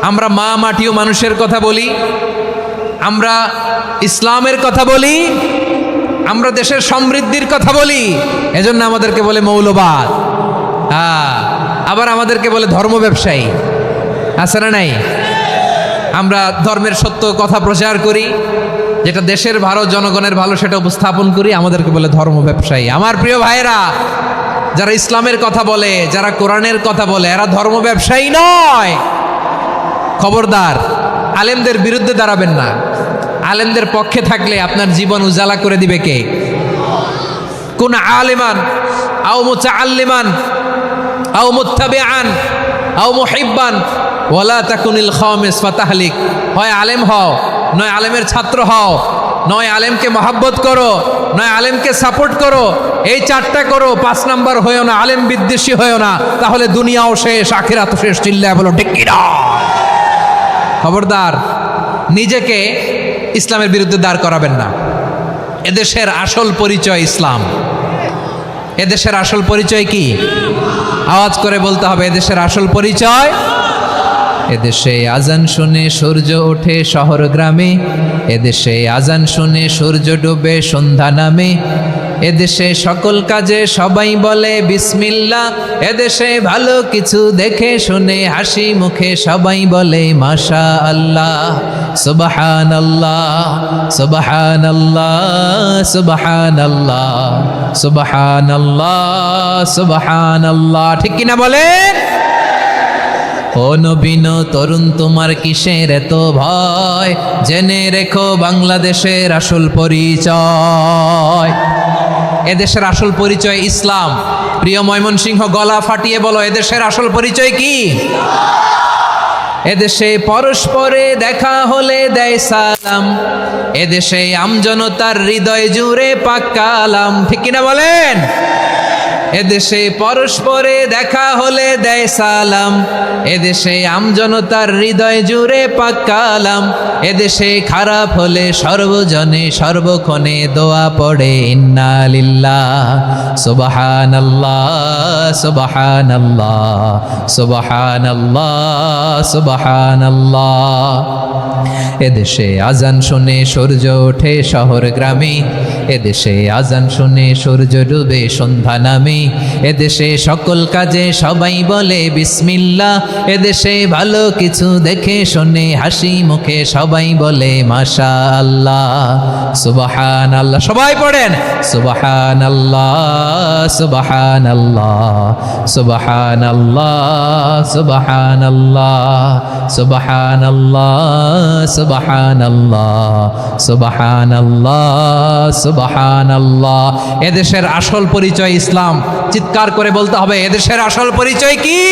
আমরা মা মাটি ও মানুষের কথা বলি, আমরা ইসলামের কথা বলি, আমরা দেশের সমৃদ্ধির কথা বলি। এজন্য আমাদেরকে বলে মৌলবাদ। আবার আমাদেরকে বলে ধর্ম ব্যবসায়ী, আছে না নাই? আমরা ধর্মের সত্য কথা প্রচার করি, যেটা দেশের ভালো, জনগণের ভালো, সেটা উপস্থাপন করি, আমাদেরকে বলে ধর্ম ব্যবসায়ী। আমার প্রিয় ভাইরা, যারা ইসলামের কথা বলে, যারা কোরআনের কথা বলে, এরা ধর্ম ব্যবসায়ী নয়। খবরদার, আলেমদের বিরুদ্ধে দাঁড়াবেন না। আলেমদের পক্ষে থাকলে আপনার জীবন উজালা করে দিবে কে? কুন আলিমান আও মুতাআল্লিমান আও মুত্তাবিআন আও মুহিব্বান ওয়ালা তাকুনিল খামিস ফাতাহলিক। হয় আলেম হও, নয় আলেমের ছাত্র হও, নয় আলেমকে মহাব্বত করো, নয় আলেমকে সাপোর্ট করো। এই চারটা করো, 5 নাম্বার হয়েও না, আলেম বিদ্বেষী হয়েও না, তাহলে দুনিয়াও শেষ, আখিরাতও শেষ। চিল্লায় বলো ঠিক কি না? খবরদার, নিজেকে ইসলামের বিরুদ্ধে দাঁড় করাবেন না। এদেশের আসল পরিচয় ইসলাম। এদেশের আসল পরিচয় কি? আওয়াজ করে বলতে হবে, এদেশের আসল পরিচয়। এদেশে আজান শুনে সূর্য ওঠে শহর গ্রামে, এদেশে আজান শুনে সূর্য ডুবে সন্ধ্যা নামে, এদেশে সকল কাজে সবাই বলে বিসমিল্লাহ, এদেশে ভালো কিছু দেখে শুনে হাসি মুখে সবাই বলে মাশা আল্লাহ, সুবহানাল্লাহ সুবহানাল্লাহ সুবহানাল্লাহ সুবহানাল্লাহ সুবহানাল্লাহ। ঠিক কিনা বলেন? ও নবীন তরুণ, তোমার কিসের এত ভয়? জেনে রেখো বাংলাদেশের আসল পরিচয়। এদেশের আসল পরিচয় ইসলাম। প্রিয় ময়মনসিংহ, গলা ফাটিয়ে বলো, এদেশের আসল পরিচয় কি? এদেশে পরস্পরে দেখা হলে দেয় সালাম, এদেশে আমজনতার হৃদয় জুড়ে পাক্কা আলাম। ঠিক কিনা বলেন? এদেশে পরস্পরে দেখা হলে দেয় সালাম, এদেশে আমজনতার হৃদয় জুড়ে পাক্কা আলাম, এদেশে খারাপ হলে সর্বজনে সর্বক্ষণে দোয়া পড়ে ইন্না লিল্লাহ সুবহানাল্লাহ সুবহানাল্লাহ সুবহানাল্লাহ সুবহানাল্লাহ। এদেশে আজান শুনে সূর্য ওঠে শহর গ্রামে, এদেশে আজান শুনে সূর্য ডুবে সন্ধ্যা নামে, এদেশে সকল কাজে সবাই বলে বিসমিল্লাহ, এদেশে ভালো কিছু দেখে শুনে হাসি মুখে সবাই বলে মাশা আল্লাহ সুবহানাল্লাহ। সবাই পড়েন সুবহানাল্লাহ সুবহানাল্লাহ সুবহানাল্লাহ সুবহানাল্লাহ সুবহানাল্লাহ সুবহানাল্লাহ সুবহানাল্লাহ সুবহানাল্লাহ। এদেশের আসল পরিচয় ইসলাম। চিৎকার করে বলতে হবে, এদেশের আসল পরিচয় কি?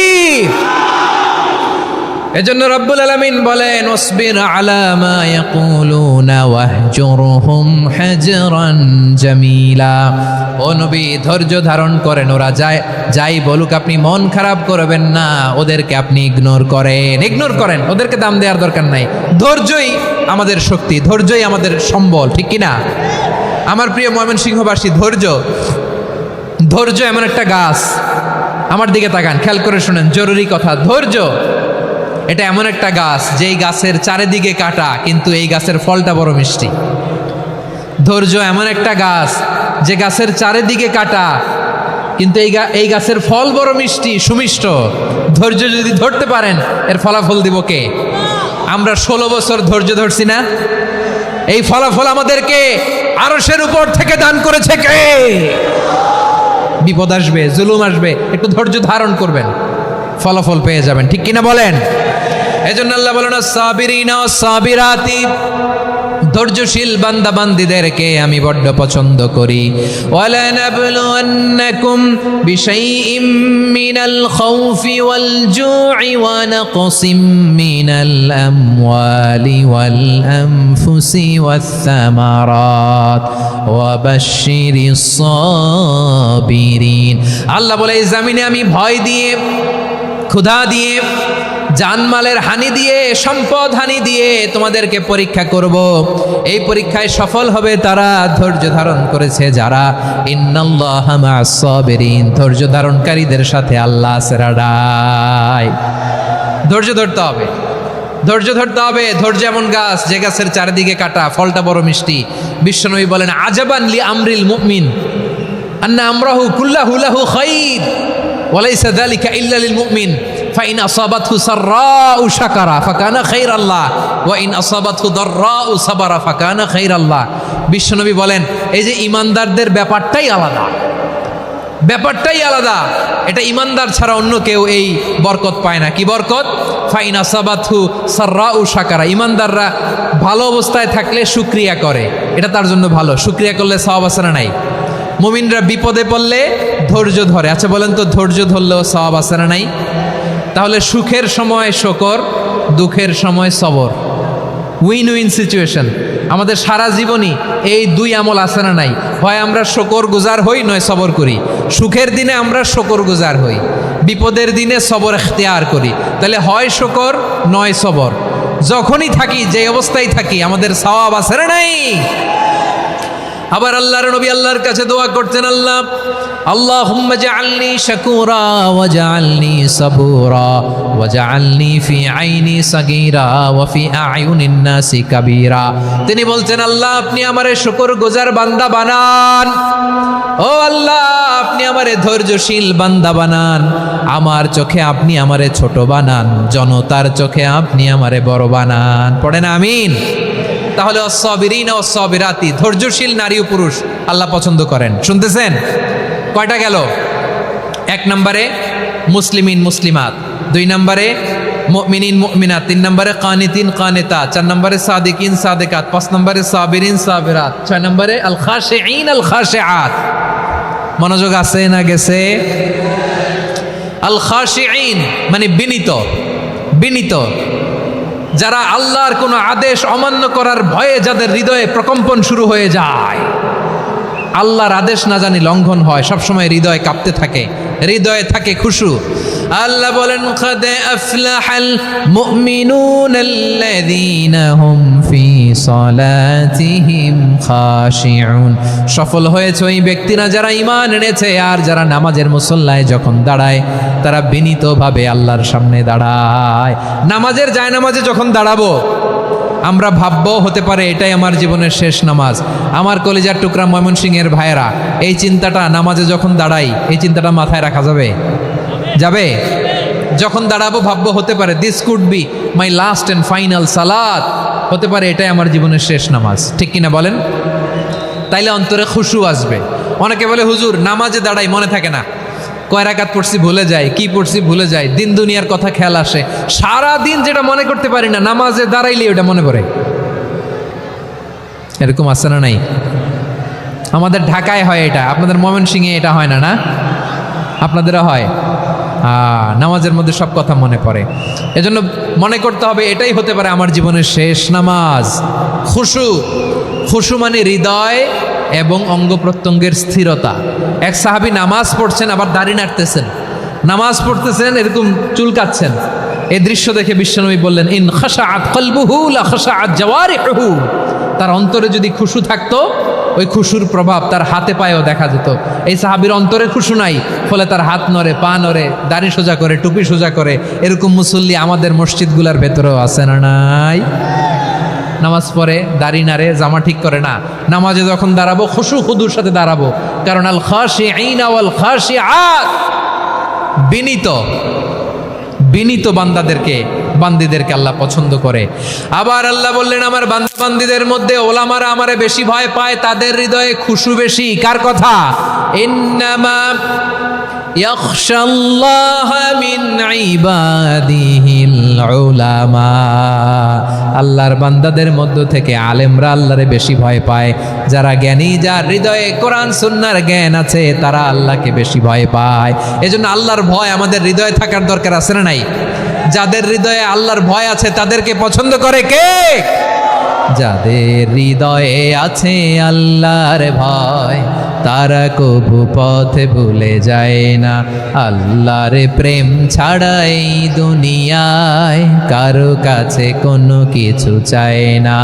এজন্য রব্বুল আলামিন বলেন, ওয়াসবির আলা মা ইয়াকুলুনা ওয়াহজুরহুম হাজরান জামিলা। ও নবী, ধৈর্য ধারণ করেন, ওরা যাই বলুক আপনি মন খারাপ করবেন না, ওদেরকে আপনি ইগনোর করেন, ওদেরকে দাম দেওয়ার দরকার নাই। ধৈর্যই আমাদের শক্তি, ধৈর্যই আমাদের সম্বল। ঠিক কিনা? আমার প্রিয় ময়মনসিংহবাসী, ধৈর্য এমন একটা গাছ। আমার দিকে তাকান, খেয়াল করে শুনেন, জরুরি কথা। ধৈর্য এটা এমন একটা গাছ, যেই গাছের চারিদিকে কাটা, কিন্তু এই গাছের ফলটা বড় মিষ্টি। ধৈর্য এমন একটা গাছ, যে গাছের চারিদিকে কাটা, কিন্তু এই গাছের ফল বড় মিষ্টি, সুমিষ্ট। ধৈর্য যদি ধরতে পারেন, এর ফলাফল দিব কে? আমরা 16 বছর ধৈর্য ধরছি না? এই ফলাফল আমাদেরকে আরশের উপর থেকে দান করেছে কে? বিপদ আসবে, জুলুম আসবে, একটু ধৈর্য ধারণ করবেন, ফলাফল পেয়ে যাবেন। ঠিক কিনা বলেন? এজন্য আল্লাহ বলেন, সাবিরিনা সাবিরাতি, ধৈর্যশীল বান্দা বান্দীদেরকে আমি বড্ড পছন্দ করি। ওয়ালা নাবলুওয়ান্নাকুম বিশাইইম মিনাল খাউফি ওয়াল জু'i ওয়া নাকসিম মিনাল আমওয়ালি ওয়াল আনফুসি ওয়াস সামারাত ওয়া বাশশিরিস সাবিরিন। আল্লাহ বলে, এই জমিনে আমি ভয় দিয়ে, ক্ষুধা দিয়ে, জানমালের হানি দিয়ে, সম্পদ হানি দিয়ে তোমাদেরকে পরীক্ষা করব। এই পরীক্ষায় সফল হবে তারা, ধৈর্য ধারণ করেছে যারা। ইন্নাল্লাহা মা'আস সাবিরিন, ধৈর্য ধারণকারীদের সাথে আল্লাহ আছে। ধৈর্য ধরতে হবে, ধৈর্য ধরতে হবে। ধৈর্য এমন গাছ, যে গাছের চারিদিকে কাটা, ফলটা বড় মিষ্টি। বিশ্বনবী বলেন, আজাবান লি আমরিল মুমিন আন্না আমরাহু কুল্লাহু লাহু খাইর ওয়া লাইসা যালিকা ইল্লা লিল মুমিন। ফাইন আসাবাতহু সাররাউ শাকারা ফাকানা খাইরাল্লাহ ওয়া ইন আসাবাতহু দাররাউ সাবারা ফাকানা খাইরাল্লাহ। বিশ্বনবী বলেন এই যে ইমানদারদের ব্যাপারটাই আলাদা, ব্যাপারটাই আলাদা। এটা ইমানদার ছাড়া অন্য কেউ এই বরকত পায় না। কি বরকত? ফাইন আসাবাতহু সাররাউ শাকারা। ইমানদাররা ভালো অবস্থায় থাকলে শুকরিয়া করে, এটা তার জন্য ভালো। শুকরিয়া করলে সওয়াব আছে না নাই? মুমিনরা বিপদে পড়লে ধৈর্য ধরে। আচ্ছা বলেন তো, ধৈর্য ধরলেও সওয়াব আছে না নাই? তাহলে সুখের সময় শুকর, দুঃখের সময় সবর, উইন উইন সিচুয়েশন। আমাদের সারা জীবনই এই দুই আমল আছে না নাই? হয় আমরা শুকর গুজার হই, নয় সবর করি। সুখের দিনে আমরা শুকর গুজার হই, বিপদের দিনে সবর ইখতিয়ার করি। তাহলে হয় শুকর নয় সবর। যখনই থাকি, যে অবস্থায় থাকি, আমাদের সওয়াব আছে না নাই? আবার আল্লাহর নবী আল্লাহর কাছে দোয়া করতেন, আল্লাহ আল্লাহুম্মা জাআলনি শাকুরা ওয়া জাআলনি সাবুরা ওয়া জাআলনি ফি আইনি সাগীরা ওয়া ফি আয়ুনিন নাসি কাবীরা। তিনি বলতেন, আল্লাহ আপনি আমারে শুকরগুজার বান্দা বানান, ও আল্লাহ আপনি আমারে ধৈর্যশীল বান্দা বানান, আমার চোখে আপনি আমারে ছোট বানান, জনতার চোখে আপনি আমারে বড় বানান। পড়েন আমিন। তাহলে অসবিরিন ও সবিরাতি, ধৈর্যশীল নারী ও পুরুষ আল্লাহ পছন্দ করেন। শুনতেছেন? কয়টা গেল? 1 নম্বরে মুসলিমিন মুসলিমাত, 2 নম্বরে মুমিনিন মুমিনাত, 3 নম্বরে কানিতিন কানিতাত, 4 নম্বরে সাদিকিন সাদিকাত, 5 নম্বরে সাবিরিন সাবিরাত, 6 নম্বরে আল খাশিঈন আল খাশিআত। মনোযোগ আছে না গেছে? আল খাশিঈন মানে বিনীত, বিনীত, যারা আল্লাহর কোনো আদেশ অমান্য করার ভয়ে যাদের হৃদয়ে প্রকম্পন শুরু হয়ে যায়, আল্লাহর আদেশ না জানি লঙ্ঘন হয়, সবসময় হৃদয় কাঁপতে থাকে, হৃদয়ে থাকে খুশু। আল্লাহ বলেন, قد أفلح المؤمنون الذين هم في صلاتهم خاشعون। সফল হয়েছে ওই ব্যক্তিরা যারা ঈমান এনেছে আর যারা নামাজের মুসল্লায় যখন দাঁড়ায় তারা বিনীতভাবে আল্লাহর সামনে দাঁড়ায়। নামাজের জায়নামাজে যখন দাঁড়াবো আমরা ভাববো হতে পারে এটাই আমার জীবনের শেষ নামাজ। আমার কলিজার টুকরা ময়মনসিংহের ভাইয়েরা, এই চিন্তাটা নামাজে যখন দাঁড়াই, এই চিন্তাটা মাথায় রাখা যাবে? যাবে? যখন দাঁড়াবো ভাববো হতে পারে this could be my last and final সালাত, হতে পারে এটাই আমার জীবনের শেষ নামাজ। ঠিক কিনা বলেন? তাইলে অন্তরে খুশু আসবে। অনেকে বলে হুজুর নামাজে দাঁড়াই মনে থাকে না, কয় রাকাত পড়ছি ভুলে যায়, কি পড়ছি ভুলে যায়, দিন দুনিয়ার কথা খেয়াল আসে, সারা দিন যেটা মনে করতে পারি না নামাজে দাঁড়াইলে ওটা মনে পড়ে। এরকম আছে না নাই? আমাদের ঢাকায় হয় এটা, আপনাদের ময়মনসিংহে এটা হয় না? না, আপনাদেরও হয়? নামাজের মধ্যে সব কথা মনে পড়ে। এজন্য মনে করতে হবে এটাই হতে পারে আমার জীবনের শেষ নামাজ। খুশু, খুশু মানে হৃদয় এবং অঙ্গ প্রত্যঙ্গের স্থিরতা। এক সাহাবী নামাজ পড়ছেন আবার দাড়ি নাড়তেছেন, নামাজ পড়তেছেন এরকম চুলকাচ্ছেন। এই দৃশ্য দেখে বিশ্বনবী বললেন, ইন খাশাআত কলবুহু লা খাশাআত জাওয়ারিহুহু। তার অন্তরে যদি খুশু থাকতো, ওই খুশুর প্রভাব তার হাতে পায়েও দেখা যেত। এই সাহাবীর অন্তরে খুশু নাই, ফলে তার হাত নড়ে, পা নড়ে, দাড়ি সোজা করে, টুপি সোজা করে। এরকম মুসল্লি আমাদের মসজিদগুলোর ভেতরেও আছে না নাই? নামাজ পড়ে, দাড়ি নাড়ে, জামা ঠিক করে না। নামাজে যখন দাঁড়াবো খুশু খুদুর সাথে দাঁড়াবো, কারণ আল খাশিঈন ওয়াল খাশিআত, বিনীত, বিনীত বান্দিদেরকে আল্লাহ পছন্দ করে। আবার আল্লাহ বললেন, আমার বান্দা বান্দিদের মধ্যে ওলামারা আমারে বেশি ভয় পায়, তাদের হৃদয়ে খুশু বেশি। কার কথা? ইন্নামা ইয়াখশাল্লাহ মিন ইবাদিহিল উলামা। আল্লাহর বান্দাদের মধ্য থেকে আলেমরা আল্লাহরে বেশি ভয় পায়। যারা জ্ঞানী, যার হৃদয়ে কোরআন সুন্নাহর জ্ঞান আছে, তারা আল্লাহকে বেশি ভয় পায়। এজন্য আল্লাহর ভয় আমাদের হৃদয়ে থাকার দরকার আছে না নাই? যাদের হৃদয়ে আল্লাহর ভয় আছে তাদেরকে পছন্দ করে কে? যাদের হৃদয়ে আছে আল্লাহর ভয়, তারা কবু পথে ভুলে যায় না। আল্লাহর প্রেম ছাড়া এই দুনিয়ায় কারো কাছে কোনো কিছু চায় না।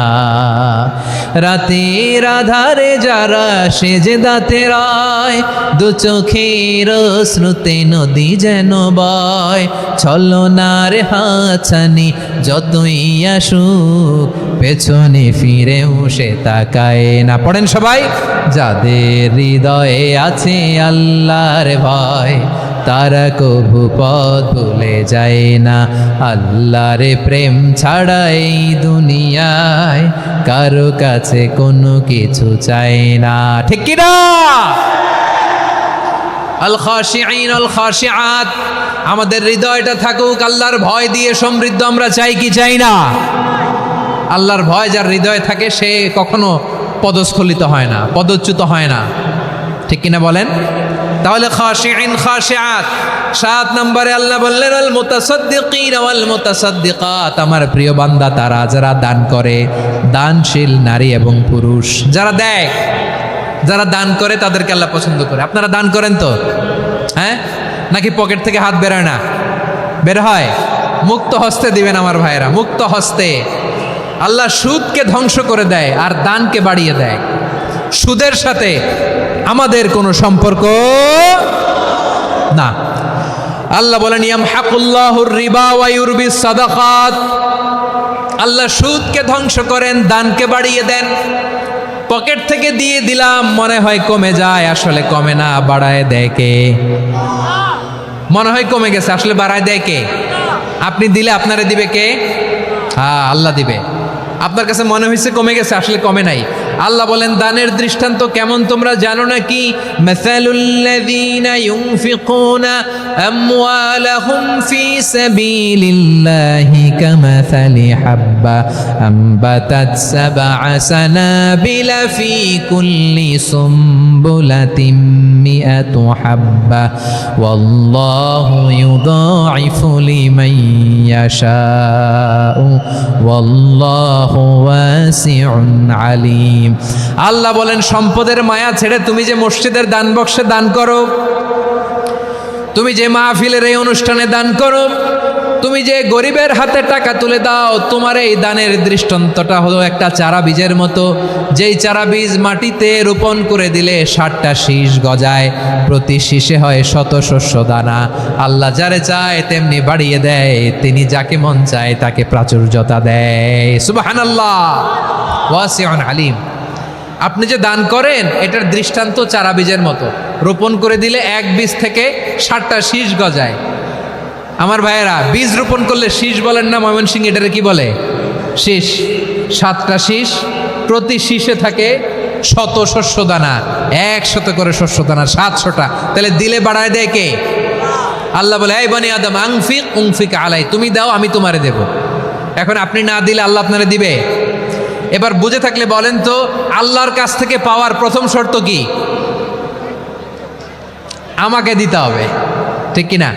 রাতের আধারে যারা সেজদাতে রয়, দু চোখের শ্রুতে নদী যেন বয়। ছলনার হাতছানি যতই আসুক, পেছনে ফিরেও সে তাকায় না। পড়েন সবাই, যাদের হৃদয়ে আছে আল্লাহর ভয়, তারা কভু পথ ভুলে যায় না। আল্লাহর প্রেম ছাড়া এই দুনিয়ায় কারো কাছে কোনো কিছু চাই না, ঠিক কি না? আল খাশিঈন আল খাশিআত, আমাদের হৃদয়টা থাকুক আল্লাহর ভয় দিয়ে সমৃদ্ধ। আমরা চাই কি চাই না? আল্লাহর ভয় যার হৃদয়ে থাকে সে কখনো পদস্খলিত হয় না, পদচ্যুত হয় না, ঠিক কিনা বলেন? তাহলে খাশিঈন খাশিআত। 7 নম্বরে আল্লাহ বললেন আল মুতাসাদ্দিকিন ওয়াল মুতাসাদ্দিকাত, আমার প্রিয় বান্দা তারা যারা দান করে, দানশীল নারী এবং পুরুষ যারা দেয়, যারা দান করে তাদেরকে আল্লাহ পছন্দ করে। আপনারা দান করেন তো? হ্যাঁ, নাকি পকেট থেকে হাত বেরোয় না? বের হয়। মুক্ত হস্তে দিবেন আমার ভাইয়েরা, মুক্ত হস্তে। আল্লাহ সুদকে ধ্বংস করে দেয় আর দানকে বাড়িয়ে দেয়। সুদের সাথে আমাদের কোনো সম্পর্ক না। আল্লাহ বলেন ইয়ামহাকুল্লাহুর রিবা ওয়া ইউরবিস সাদাকাত, আল্লাহ সুদকে ধ্বংস করেন, দানকে বাড়িয়ে দেন। পকেট থেকে দিয়ে দিলাম মনে হয় কমে যায়, আসলে কমে না, বাড়ায় দেয় কে? মনে হয় কমে গেছে, আসলে বাড়ায় দেয় কে? আপনি দিলে আপনারে দিবে কে? হ্যাঁ, আল্লাহ দিবে। আপনার কাছে মনে হয়েছে কমে গেছে, আসলে কমে নাই। আল্লাহ বলেন দানের দৃষ্টান্ত কেমন তোমরা জানো নাকি? মাসালুল্লাযীনা ইউনফিকুনা আমওয়ালাহুম ফি সাবিলিল্লাহি কামাসালি হাব্বা আমবাতাত সাবআ সানাবিলা ফি কুল্লি সুমবুলাতিন মিআতু হাব্বা ওয়াল্লাহু ইউদাঈফু লিমান ইয়াশাউ ওয়াল্লাহু ওয়াসিউন আলীম। আল্লাহ বলেন সম্পদের মায়া ছেড়ে তুমি যে মসজিদের দান বক্সে দান করো, তুমি যে মাহফিলের এই অনুষ্ঠানে দান করো, তুমি যে গরিবের হাতে টাকা তুলে দাও, তোমার এই দানের দৃষ্টান্তটা হলো একটা চারা বীজের মতো। যেই চারা বীজ মাটিতে রোপণ করে দিলে 60টা শীষ গজায়, প্রতি শীষে হয় শত শস্য দানা। আল্লাহ যারে চায় তেমনি বাড়িয়ে দেয়, তিনি যাকে মন চায় তাকে প্রাচুর্যতা দেয়। সুবহানাল্লাহ, ওয়াসিউন আলীম। আপনি যে দান করেন এটার দৃষ্টান্ত চারা বীজের মতো, রোপণ করে দিলে এক বীজ থেকে 60টা শীষ গজায়। আমার ভাইয়েরা, বীজ রোপণ করলে শীষ বলেন না ময়মনসিংহ, এটারে কি বলে? শীষ। 7টা শীষ, প্রতি শীষে থাকে শত শস্য দানা, 100 করে শস্য দানা, 700টা। তাহলে দিলে বাড়ায় দেয় কে? আল্লাহ বলে এই বনি আদম আনফিক উনফিক আলাই, তুমি দাও আমি তোমারে দেব। এখন আপনি না দিলে আল্লাহ আপনারে দিবে? এবার বুঝে থাকলে বলেন তো, আল্লাহর কাছ থেকে পাওয়ার প্রথম শর্ত কি? আমাকে দিতে হবে, ঠিক কিনা?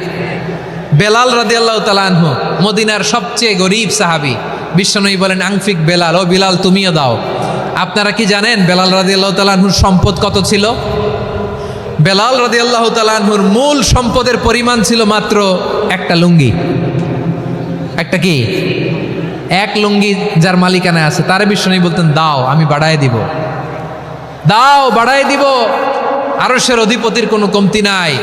বেলাল রাদিয়াল্লাহু তাআলা আনহু, মদিনার সবচেয়ে গরিব সাহাবী, বিশ্বনবী বলেন আনফিক বেলাল, ও বিলাল তুমিও দাও। আপনারা কি জানেন বেলাল রাদিয়াল্লাহু তাআলা আনহুর সম্পদ কত ছিল? বেলাল রাদিয়াল্লাহু তাআলা আনহুর মূল সম্পদের পরিমাণ ছিল মাত্র একটা লুঙ্গি। একটা কি? এক লুঙ্গি যার মালিকানায় আছে, তারে বিশ্বনবী বলতেন দাও আমি বাড়ায় দিব, দাও বাড়ায় দিব। আরশের অধিপতির কোনো কমতি নাই।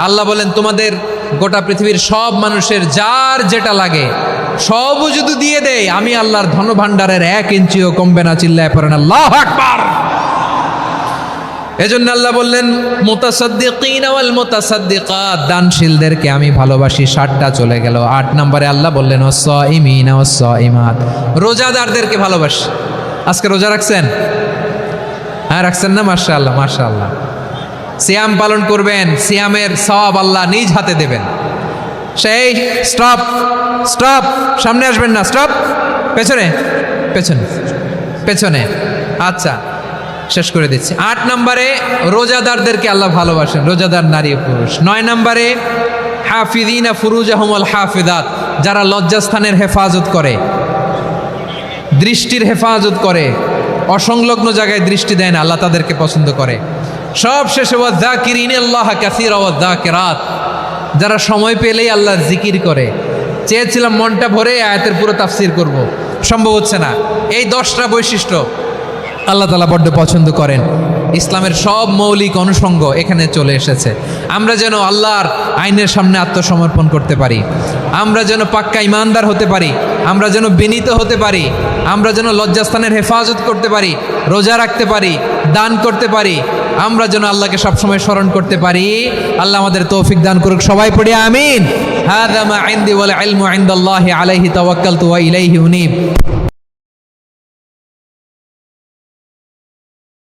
আল্লাহ বলেন তোমাদের গোটা পৃথিবীর সব মানুষের যার যেটা লাগে সবও যদি দিয়ে দেয়, আমি আল্লাহর ধনভাণ্ডারের 1 ইঞ্চিও কমবে না। চিল্লায় পড়েন আল্লাহু আকবার। এজন্য আল্লাহ বললেন মুতাসাদ্দিকিন ওয়াল মুতাসাদ্দিকাত, দানশীলদেরকে আমি ভালোবাসি। 60টা চলে গেল। 8 নম্বরে আল্লাহ বললেন ওয়াস-সাইমিনা ওয়াস-সাইমাত, রোজাদারদেরকে ভালোবাসি। আজকে রোজা রাখছেন? হ্যাঁ রাখছেন না? মাশাআল্লাহ মাশাআল্লাহ। সিয়াম পালন করবেন, সিয়ামের সওয়াব আল্লাহ নিজ হাতে দেবেন। সেই স্টপ স্টপ, সামনে আসবেন না, স্টপ, পেছনে পেছনে পেছনে। আচ্ছা শেষ করে দিচ্ছি। 8 নম্বরে রোজাদারদেরকে আল্লাহ ভালোবাসেন, রোজাদার নারী ও পুরুষ। 9 নম্বরে হাফিযিনা ফুরুজাহুম ওয়াল হাফিযাত, যারা লজ্জাস্থানের হেফাজত করে, দৃষ্টির হেফাজত করে, অসংলগ্ন জায়গায় দৃষ্টি দেয় না, আল্লাহ তাদেরকে পছন্দ করে। সব শেষে ওয়াযাকিরিনাল্লাহ কাসীরা ওয়াযাকিরাত, যারা সময় পেলেই আল্লাহর জিকির করে। চেয়েছিলাম মনটা ভরে আয়াতের পুরো তাফসীর করব, সম্ভব হচ্ছে না। এই 10টা বৈশিষ্ট্য আল্লাহ তাআলা বড্ড পছন্দ করেন। ইসলামের সব মৌলিক অনুষঙ্গ এখানে চলে এসেছে। আমরা যেন আল্লাহর আইনের সামনে আত্মসমর্পণ করতে পারি, আমরা যেন পাক্কা ইমানদার হতে পারি, আমরা যেন বিনীত হতে পারি, আমরা যেন লজ্জাস্থানের হেফাজত করতে পারি, রোজা রাখতে পারি, দান করতে পারি, আমরা যেন আল্লাহকে সবসময় স্মরণ করতে পারি। আল্লাহ আমাদের তৌফিক দান করুক। সবাই পড়ি আমিন। হাযা মা ইনদি ওয়াল ইলমু ইনদাল্লাহি আলাইহি তাওয়াক্কালতু ওয়া ইলাইহি উনীব।